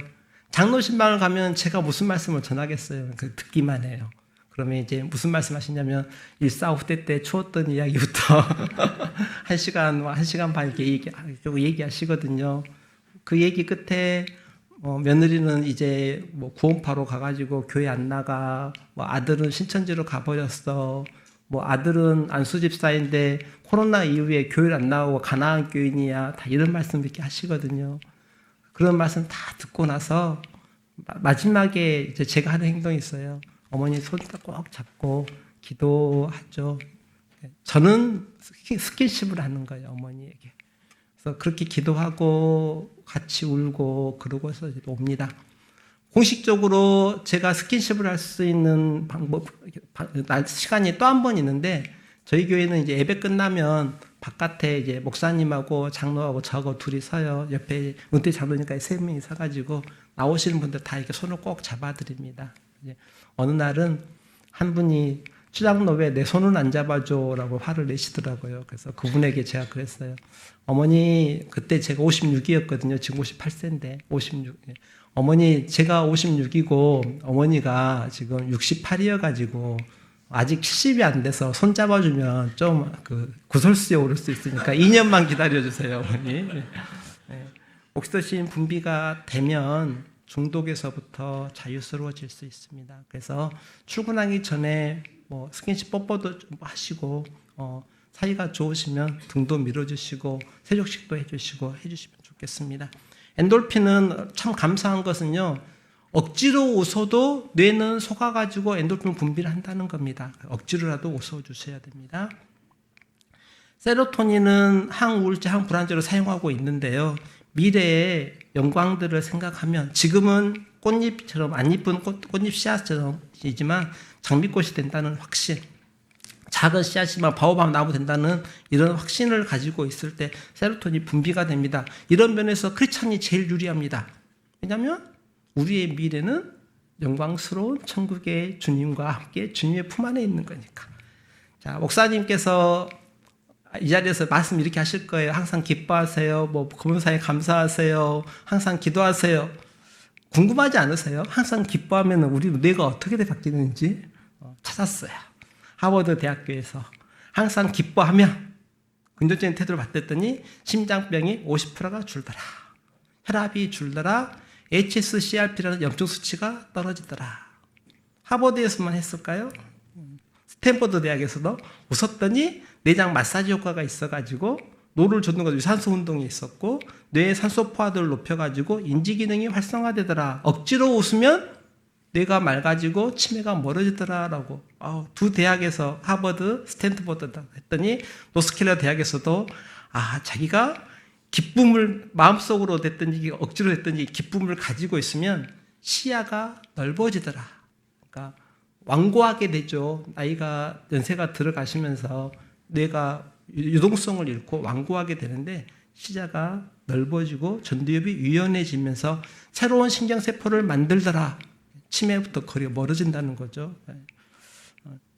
장로신방을 가면 제가 무슨 말씀을 전하겠어요. 듣기만 해요. 그러면 이제 무슨 말씀 하시냐면 일사후대 때 추웠던 이야기부터 1시간 반 이렇게 얘기하시거든요. 그 얘기 끝에 며느리는 이제 구원파로 가가지고 교회 안 나가, 아들은 신천지로 가버렸어, 아들은 안수집사인데 코로나 이후에 교회를 안 나오고 가나안 교인이야, 다 이런 말씀 이렇게 하시거든요. 그런 말씀 다 듣고 나서 마지막에 이제 제가 하는 행동이 있어요. 어머니 손 꼭 잡고 기도하죠. 저는 스킨십을 하는 거예요, 어머니에게. 그래서 그렇게 기도하고 같이 울고 그러고서 옵니다. 공식적으로 제가 스킨십을 할 수 있는 방법, 시간이 또 한 번 있는데 저희 교회는 이제 예배 끝나면 바깥에 이제 목사님하고 장로하고 저하고 둘이 서요. 옆에 은퇴 장로니까 3명이 서가지고 나오시는 분들 다 이렇게 손을 꼭 잡아드립니다. 어느 날은 한 분이 추장로 왜 내 손은 안 잡아줘라고 화를 내시더라고요. 그래서 그분에게 제가 그랬어요. 어머니 그때 제가 56이었거든요. 지금 58세인데 56. 어머니 제가 56이고 어머니가 지금 68이어가지고 아직 70이 안 돼서 손 잡아주면 좀 구설수에 오를 수 있으니까 2년만 기다려주세요, 어머니. 옥시토신 분비가 되면 중독에서부터 자유스러워질 수 있습니다. 그래서 출근하기 전에 스킨십 뽀뽀도 좀 하시고 사이가 좋으시면 등도 밀어주시고 세족식도 해주시면 좋겠습니다. 엔돌핀은 참 감사한 것은요. 억지로 웃어도 뇌는 속아가지고 엔돌핀 분비를 한다는 겁니다. 억지로라도 웃어주셔야 됩니다. 세로토닌은 항우울제, 항불안제로 사용하고 있는데요. 미래의 영광들을 생각하면 지금은 꽃잎처럼 안 이쁜 꽃잎 씨앗처럼이지만 장미꽃이 된다는 확신, 작은 씨앗이지만 바오밤 나무 된다는 이런 확신을 가지고 있을 때 세로토닌이 분비가 됩니다. 이런 면에서 크리스찬이 제일 유리합니다. 왜냐하면 우리의 미래는 영광스러운 천국의 주님과 함께 주님의 품 안에 있는 거니까. 자, 목사님께서 이 자리에서 말씀 이렇게 하실 거예요. 항상 기뻐하세요. 검은사에 감사하세요. 항상 기도하세요. 궁금하지 않으세요? 항상 기뻐하면 우리 뇌가 어떻게 바뀌는지 찾았어요. 하버드 대학교에서 항상 기뻐하면 긍정적인 태도를 받았더니 심장병이 50%가 줄더라. 혈압이 줄더라. HSCRP라는 염증 수치가 떨어지더라. 하버드에서만 했을까요? 스탠퍼드 대학에서도 웃었더니 내장 마사지 효과가 있어가지고 노를 젓는 것 유산소 운동이 있었고 뇌의 산소 포화도를 높여가지고 인지 기능이 활성화되더라. 억지로 웃으면 뇌가 맑아지고 치매가 멀어지더라라고. 두 대학에서 하버드, 스탠퍼드다 했더니 노스캐롤라이나 대학에서도 자기가 기쁨을 마음속으로 됐든지 억지로 됐든지 기쁨을 가지고 있으면 시야가 넓어지더라. 그러니까 완고하게 되죠. 나이가 연세가 들어가시면서 뇌가 유동성을 잃고 완고하게 되는데 시야가 넓어지고 전두엽이 유연해지면서 새로운 신경세포를 만들더라. 치매부터 거리가 멀어진다는 거죠.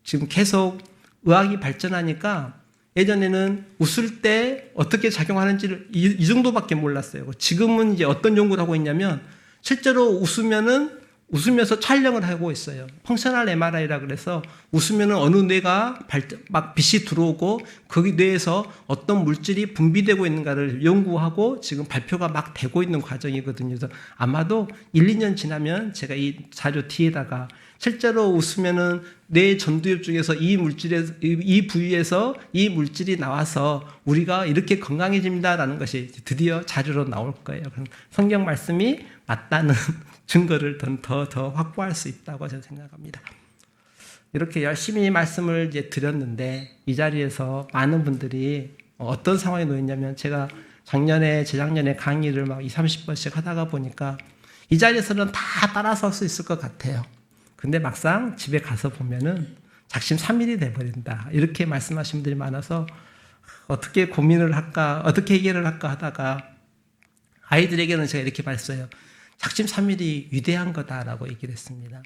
지금 계속 의학이 발전하니까 예전에는 웃을 때 어떻게 작용하는지를 이 정도밖에 몰랐어요. 지금은 이제 어떤 연구를 하고 있냐면 실제로 웃으면서 촬영을 하고 있어요. 펑셔널 MRI라 그래서 웃으면은 어느 뇌가 막 빛이 들어오고 거기 뇌에서 어떤 물질이 분비되고 있는가를 연구하고 지금 발표가 막 되고 있는 과정이거든요. 그래서 아마도 1, 2년 지나면 제가 이 자료 뒤에다가 실제로 웃으면은 뇌 전두엽 중에서 이 부위에서 이 물질이 나와서 우리가 이렇게 건강해집니다라는 것이 드디어 자료로 나올 거예요. 그럼 성경 말씀이 맞다는 증거를 더 확보할 수 있다고 저는 생각합니다. 이렇게 열심히 말씀을 이제 드렸는데 이 자리에서 많은 분들이 어떤 상황에 놓였냐면 제가 재작년에 강의를 막 20-30번씩 하다가 보니까 이 자리에서는 다 따라서 할 수 있을 것 같아요. 근데 막상 집에 가서 보면은 작심삼일이 돼버린다. 이렇게 말씀하신 분들이 많아서 어떻게 고민을 할까, 어떻게 해결을 할까 하다가 아이들에게는 제가 이렇게 말했어요. 작심삼일이 위대한 거다라고 얘기를 했습니다.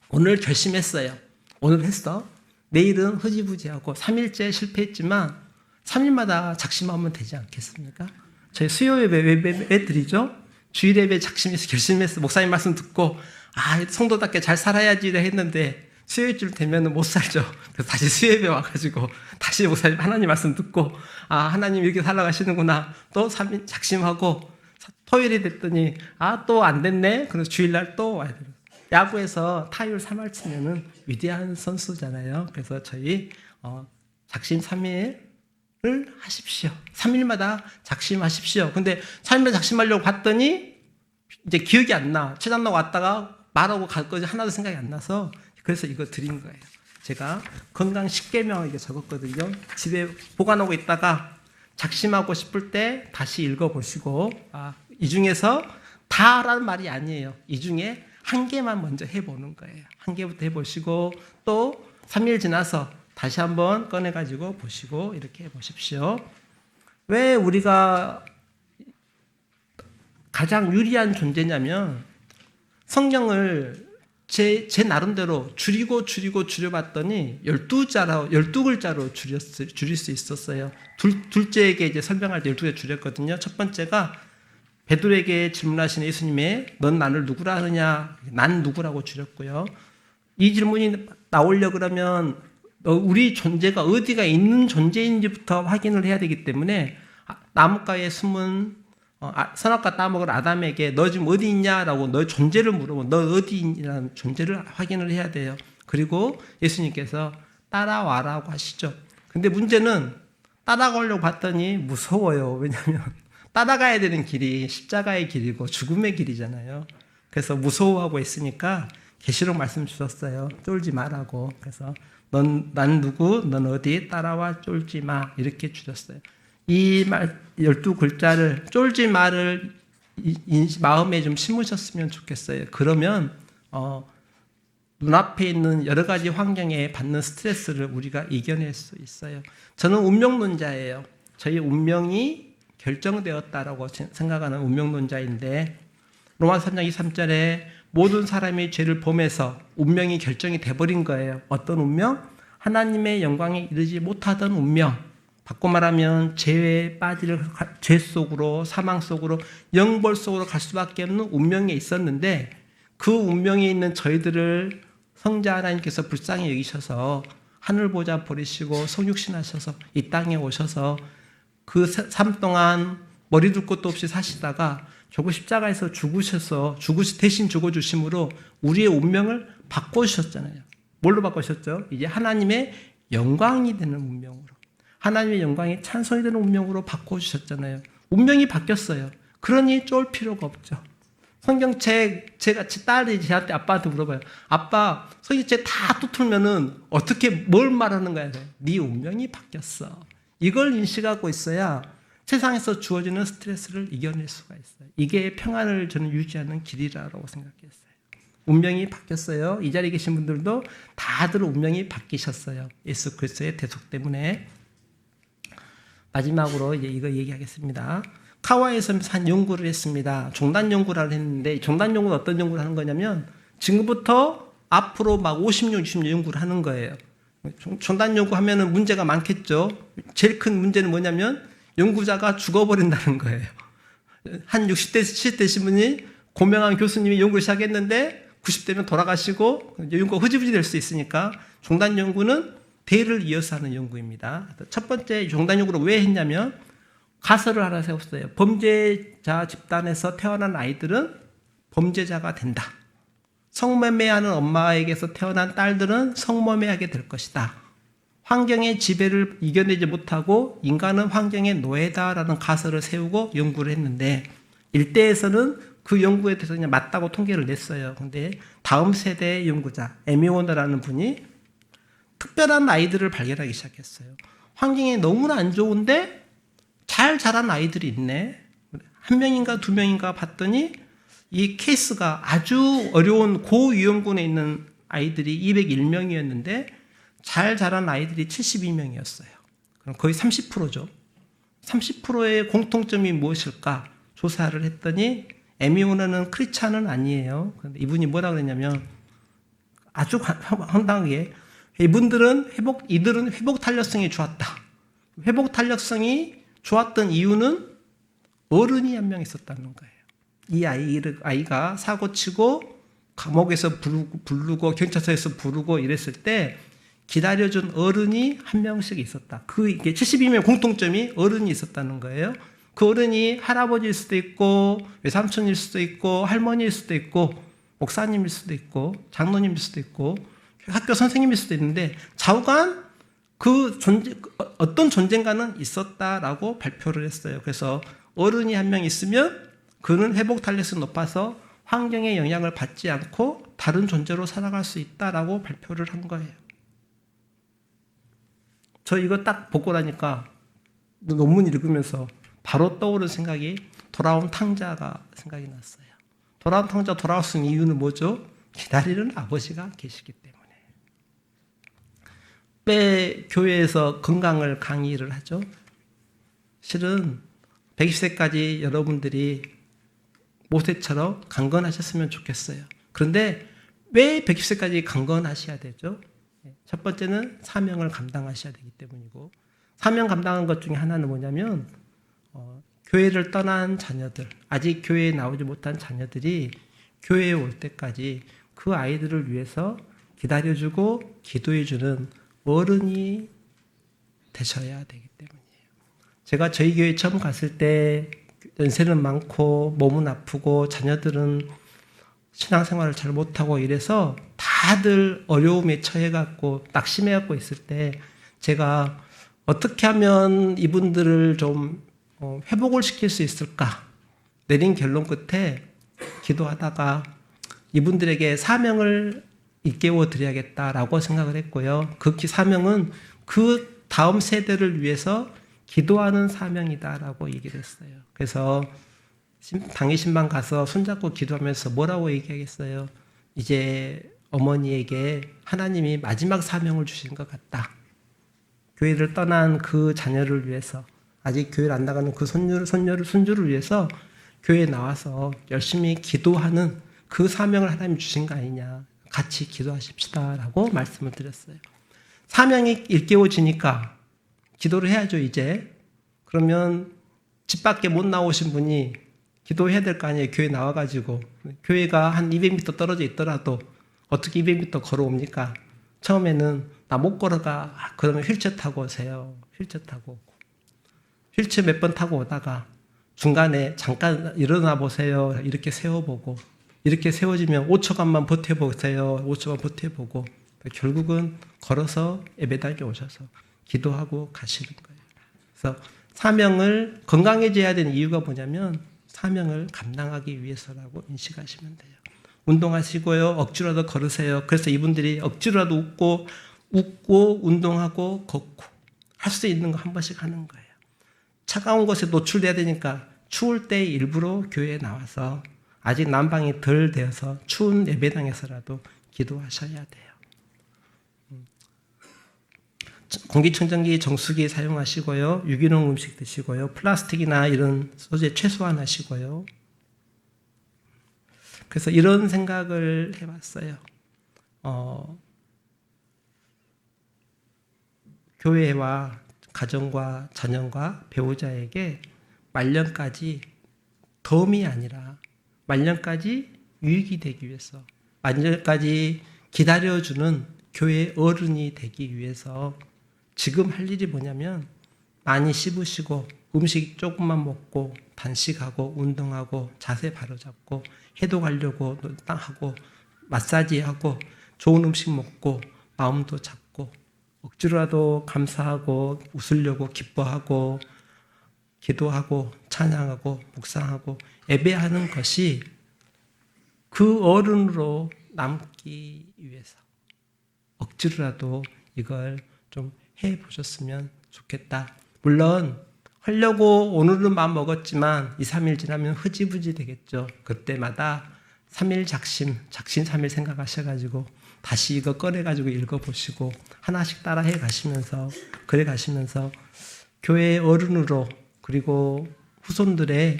오늘 결심했어요. 오늘 했어. 내일은 흐지부지하고 3일째 실패했지만 3일마다 작심하면 되지 않겠습니까? 저희 수요 예배 왜 드리죠? 주일 예배 결심했어. 목사님 말씀 듣고 성도답게 잘 살아야지 했는데 수요일쯤 되면 못 살죠. 그래서 다시 수요 예배 와가지고 다시 목사님 하나님 말씀 듣고 하나님 이렇게 살아가시는구나. 또 3일 작심하고 토요일이 됐더니 또 안 됐네. 그래서 주일날 또 와야 돼요. 야구에서 타율 3할 치면은 위대한 선수잖아요. 그래서 저희 작심삼일을 하십시오. 3일마다 작심하십시오. 근데 3일마다 작심하려고 봤더니 이제 기억이 안 나. 최장로 왔다가 말하고 갈 거지 하나도 생각이 안 나서 그래서 이거 드린 거예요. 제가 건강 10계명 이게 적었거든요. 집에 보관하고 있다가 작심하고 싶을 때 다시 읽어보시고 이 중에서 다라는 말이 아니에요. 이 중에 한 개만 먼저 해보는 거예요. 한 개부터 해보시고 또 3일 지나서 다시 한번 꺼내가지고 보시고 이렇게 해보십시오. 왜 우리가 가장 유리한 존재냐면 성경을 제 나름대로 줄여봤더니 12글자로 줄일 수 있었어요. 둘째에게 이제 설명할 때 12개 줄였거든요. 첫 번째가 베드로에게 질문하신 예수님의 넌 나를 누구라 하느냐? 난 누구라고 줄였고요. 이 질문이 나오려 그러면 우리 존재가 어디가 있는 존재인지부터 확인을 해야 되기 때문에 나뭇가에 숨은 선악과 따먹을 아담에게 너 지금 어디 있냐라고 너의 존재를 물어보면 너 어디 있냐는 존재를 확인을 해야 돼요. 그리고 예수님께서 따라와라고 하시죠. 근데 문제는 따라가려고 봤더니 무서워요. 왜냐하면 따라가야 되는 길이 십자가의 길이고 죽음의 길이잖아요. 그래서 무서워하고 있으니까 계시록 말씀 주셨어요. 쫄지 마라고. 그래서 난 누구, 넌 어디, 따라와 쫄지 마 이렇게 주셨어요. 이 말 12글자를 쫄지 마를 마음에 좀 심으셨으면 좋겠어요. 그러면 눈앞에 있는 여러 가지 환경에 받는 스트레스를 우리가 이겨낼 수 있어요. 저는 운명론자예요. 저희 운명이 결정되었다라고 생각하는 운명론자인데 로마서 3장 23절에 모든 사람이 죄를 범해서 운명이 결정이 돼버린 거예요. 어떤 운명? 하나님의 영광에 이르지 못하던 운명. 바꿔 말하면 죄에 빠질 죄 속으로 사망 속으로 영벌 속으로 갈 수밖에 없는 운명에 있었는데 그 운명에 있는 저희들을 성자 하나님께서 불쌍히 여기셔서 하늘 보좌 버리시고 성육신하셔서 이 땅에 오셔서 그 삶 동안 머리 둘 곳도 없이 사시다가 결국 십자가에서 대신 죽어주심으로 우리의 운명을 바꿔주셨잖아요. 뭘로 바꾸셨죠? 이제 하나님의 영광이 되는 운명으로, 하나님의 영광이 찬송이 되는 운명으로 바꿔주셨잖아요. 운명이 바뀌었어요. 그러니 쫄 필요가 없죠. 성경책 제가 제 딸이 저한테 아빠한테 물어봐요. 아빠, 성경책 다 뚫으면은 어떻게 뭘 말하는 거야? 네 운명이 바뀌었어. 이걸 인식하고 있어야 세상에서 주어지는 스트레스를 이겨낼 수가 있어요. 이게 평안을 저는 유지하는 길이라고 생각했어요. 운명이 바뀌었어요. 이 자리에 계신 분들도 다들 운명이 바뀌셨어요. 예수 그리스도의 대속 때문에. 마지막으로 이제 이거 얘기하겠습니다. 카와이에서 한 연구를 했습니다. 종단 연구를 했는데, 종단 연구는 어떤 연구를 하는 거냐면 지금부터 앞으로 막 50년, 60년 연구를 하는 거예요. 종단 연구하면은 문제가 많겠죠. 제일 큰 문제는 뭐냐면 연구자가 죽어버린다는 거예요. 한 60대, 70대신 분이 고명한 교수님이 연구를 시작했는데 90대면 돌아가시고 연구가 흐지부지 될 수 있으니까 종단 연구는 대를 이어서 하는 연구입니다. 첫 번째 종단 연구를 왜 했냐면 가설을 하나 세웠어요. 범죄자 집단에서 태어난 아이들은 범죄자가 된다. 성매매하는 엄마에게서 태어난 딸들은 성매매하게 될 것이다. 환경의 지배를 이겨내지 못하고 인간은 환경의 노예다라는 가설을 세우고 연구를 했는데 일대에서는 그 연구에 대해서 그냥 맞다고 통계를 냈어요. 근데 다음 세대의 연구자 에미 워너라는 분이 특별한 아이들을 발견하기 시작했어요. 환경이 너무나 안 좋은데 잘 자란 아이들이 있네. 한 명인가 두 명인가 봤더니 이 케이스가 아주 어려운 고위험군에 있는 아이들이 201명이었는데 잘 자란 아이들이 72명이었어요. 그럼 거의 30%죠. 30%의 공통점이 무엇일까 조사를 했더니 에미 워너는 크리스찬은 아니에요. 그런데 이분이 뭐라 그랬냐면 아주 황당하게 이들은 회복 탄력성이 좋았다. 회복 탄력성이 좋았던 이유는 어른이 한 명 있었다는 거예요. 이 아이가 사고 치고 감옥에서 부르고 경찰서에서 부르고 이랬을 때 기다려준 어른이 한 명씩 있었다. 이게 72명 공통점이 어른이 있었다는 거예요. 그 어른이 할아버지일 수도 있고 외삼촌일 수도 있고 할머니일 수도 있고 목사님일 수도 있고 장로님일 수도 있고 학교 선생님일 수도 있는데 좌우간 어떤 존재인가는 있었다라고 발표를 했어요. 그래서 어른이 한 명 있으면 그는 회복 탄력성이 높아서 환경의 영향을 받지 않고 다른 존재로 살아갈 수 있다라고 발표를 한 거예요. 저 이거 딱 보고 나니까 논문 읽으면서 바로 떠오른 생각이 돌아온 탕자가 생각이 났어요. 돌아온 탕자 돌아올 수 있는 이유는 뭐죠? 기다리는 아버지가 계시기 때문에. 왜 교회에서 건강을 강의를 하죠? 실은 120세까지 여러분들이 모세처럼 강건하셨으면 좋겠어요. 그런데 왜 120세까지 강건하셔야 되죠? 첫 번째는 사명을 감당하셔야 되기 때문이고, 사명 감당한 것 중에 하나는 뭐냐면 교회를 떠난 자녀들, 아직 교회에 나오지 못한 자녀들이 교회에 올 때까지 그 아이들을 위해서 기다려주고 기도해주는 어른이 되셔야 되기 때문이에요. 제가 저희 교회 처음 갔을 때 연세는 많고 몸은 아프고 자녀들은 신앙생활을 잘 못하고 이래서 다들 어려움에 처해갖고 낙심해갖고 있을 때 제가 어떻게 하면 이분들을 좀 회복을 시킬 수 있을까 내린 결론 끝에 기도하다가 이분들에게 사명을 일깨워 드려야겠다라고 생각을 했고요. 그 사명은 그 다음 세대를 위해서 기도하는 사명이다라고 얘기를 했어요. 그래서 당일 신방 가서 손잡고 기도하면서 뭐라고 얘기하겠어요? 이제 어머니에게 하나님이 마지막 사명을 주신 것 같다. 교회를 떠난 그 자녀를 위해서, 아직 교회를 안 나가는 그 손주를 위해서 교회에 나와서 열심히 기도하는 그 사명을 하나님 주신 거 아니냐. 같이 기도하십시다라고 말씀을 드렸어요. 사명이 일깨워지니까 기도를 해야죠, 이제. 그러면 집 밖에 못 나오신 분이 기도해야 될 거 아니에요. 교회 나와가지고. 교회가 한 200m 떨어져 있더라도 어떻게 200m 걸어옵니까? 처음에는 나 못 걸어가. 그러면 휠체어 타고 오세요. 휠체어 타고 오고. 휠체어 몇 번 타고 오다가 중간에 잠깐 일어나 보세요. 이렇게 세워보고 이렇게 세워지면 5초간만 버텨보세요. 5초간 버텨보고 결국은 걸어서 예배당에 오셔서 기도하고 가시는 거예요. 그래서 사명을 건강해져야 되는 이유가 뭐냐면 사명을 감당하기 위해서라고 인식하시면 돼요. 운동하시고요. 억지로라도 걸으세요. 그래서 이분들이 억지로라도 웃고 운동하고 걷고 할 수 있는 거 한 번씩 하는 거예요. 차가운 곳에 노출돼야 되니까 추울 때 일부러 교회에 나와서 아직 난방이 덜 되어서 추운 예배당에서라도 기도하셔야 돼요. 공기청정기, 정수기 사용하시고요. 유기농 음식 드시고요. 플라스틱이나 이런 소재 최소한 하시고요. 그래서 이런 생각을 해봤어요. 교회와 가정과 자녀과 배우자에게 말년까지 덤이 아니라 말년까지 유익이 되기 위해서 말년까지 기다려주는 교회의 어른이 되기 위해서 지금 할 일이 뭐냐면 많이 씹으시고 음식 조금만 먹고 단식하고 운동하고 자세 바로잡고 해독하려고 하고 마사지하고 좋은 음식 먹고 마음도 잡고 억지로라도 감사하고 웃으려고 기뻐하고 기도하고 찬양하고 묵상하고 예배하는 것이 그 어른으로 남기 위해서 억지로라도 이걸 좀 해보셨으면 좋겠다. 물론 하려고 오늘은 마음 먹었지만 2, 3일 지나면 흐지부지 되겠죠. 그때마다 3일 작심 3일 생각하셔가지고 다시 이거 꺼내가지고 읽어보시고 하나씩 따라해 가시면서 그래 가시면서 교회의 어른으로 그리고 후손들을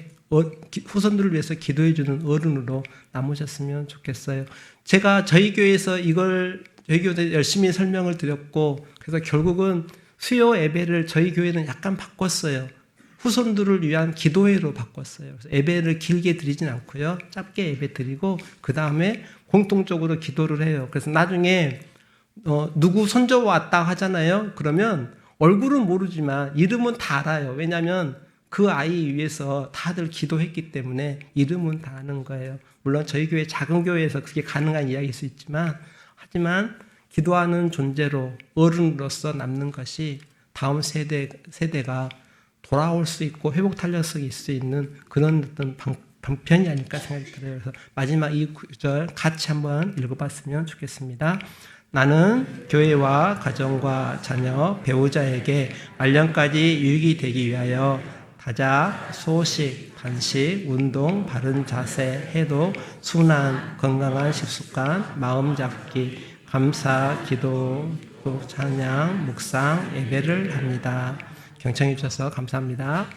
위해서 기도해주는 어른으로 남으셨으면 좋겠어요. 제가 저희 교회에서 저희 교회에 열심히 설명을 드렸고 그래서 결국은 수요 예배를 저희 교회는 약간 바꿨어요. 후손들을 위한 기도회로 바꿨어요. 그래서 예배를 길게 드리진 않고요. 짧게 예배 드리고 그 다음에 공통적으로 기도를 해요. 그래서 나중에 누구 손자 왔다 하잖아요. 그러면 얼굴은 모르지만 이름은 다 알아요. 왜냐하면 그 아이 위해서 다들 기도했기 때문에 이름은 다 아는 거예요. 물론 저희 교회 작은 교회에서 그게 가능한 이야기일 수 있지만 하지만 기도하는 존재로 어른으로서 남는 것이 다음 세대가 돌아올 수 있고 회복 탄력성이 있을 수 있는 그런 어떤 방편이 아닐까 생각이 들어요. 그래서 마지막 이 구절 같이 한번 읽어봤으면 좋겠습니다. 나는 교회와 가정과 자녀, 배우자에게 말년까지 유익이 되기 위하여 다작, 소식, 간식, 운동, 바른 자세, 해독, 순환, 건강한 식습관, 마음 잡기, 감사, 기도, 찬양, 묵상, 예배를 합니다. 경청해 주셔서 감사합니다.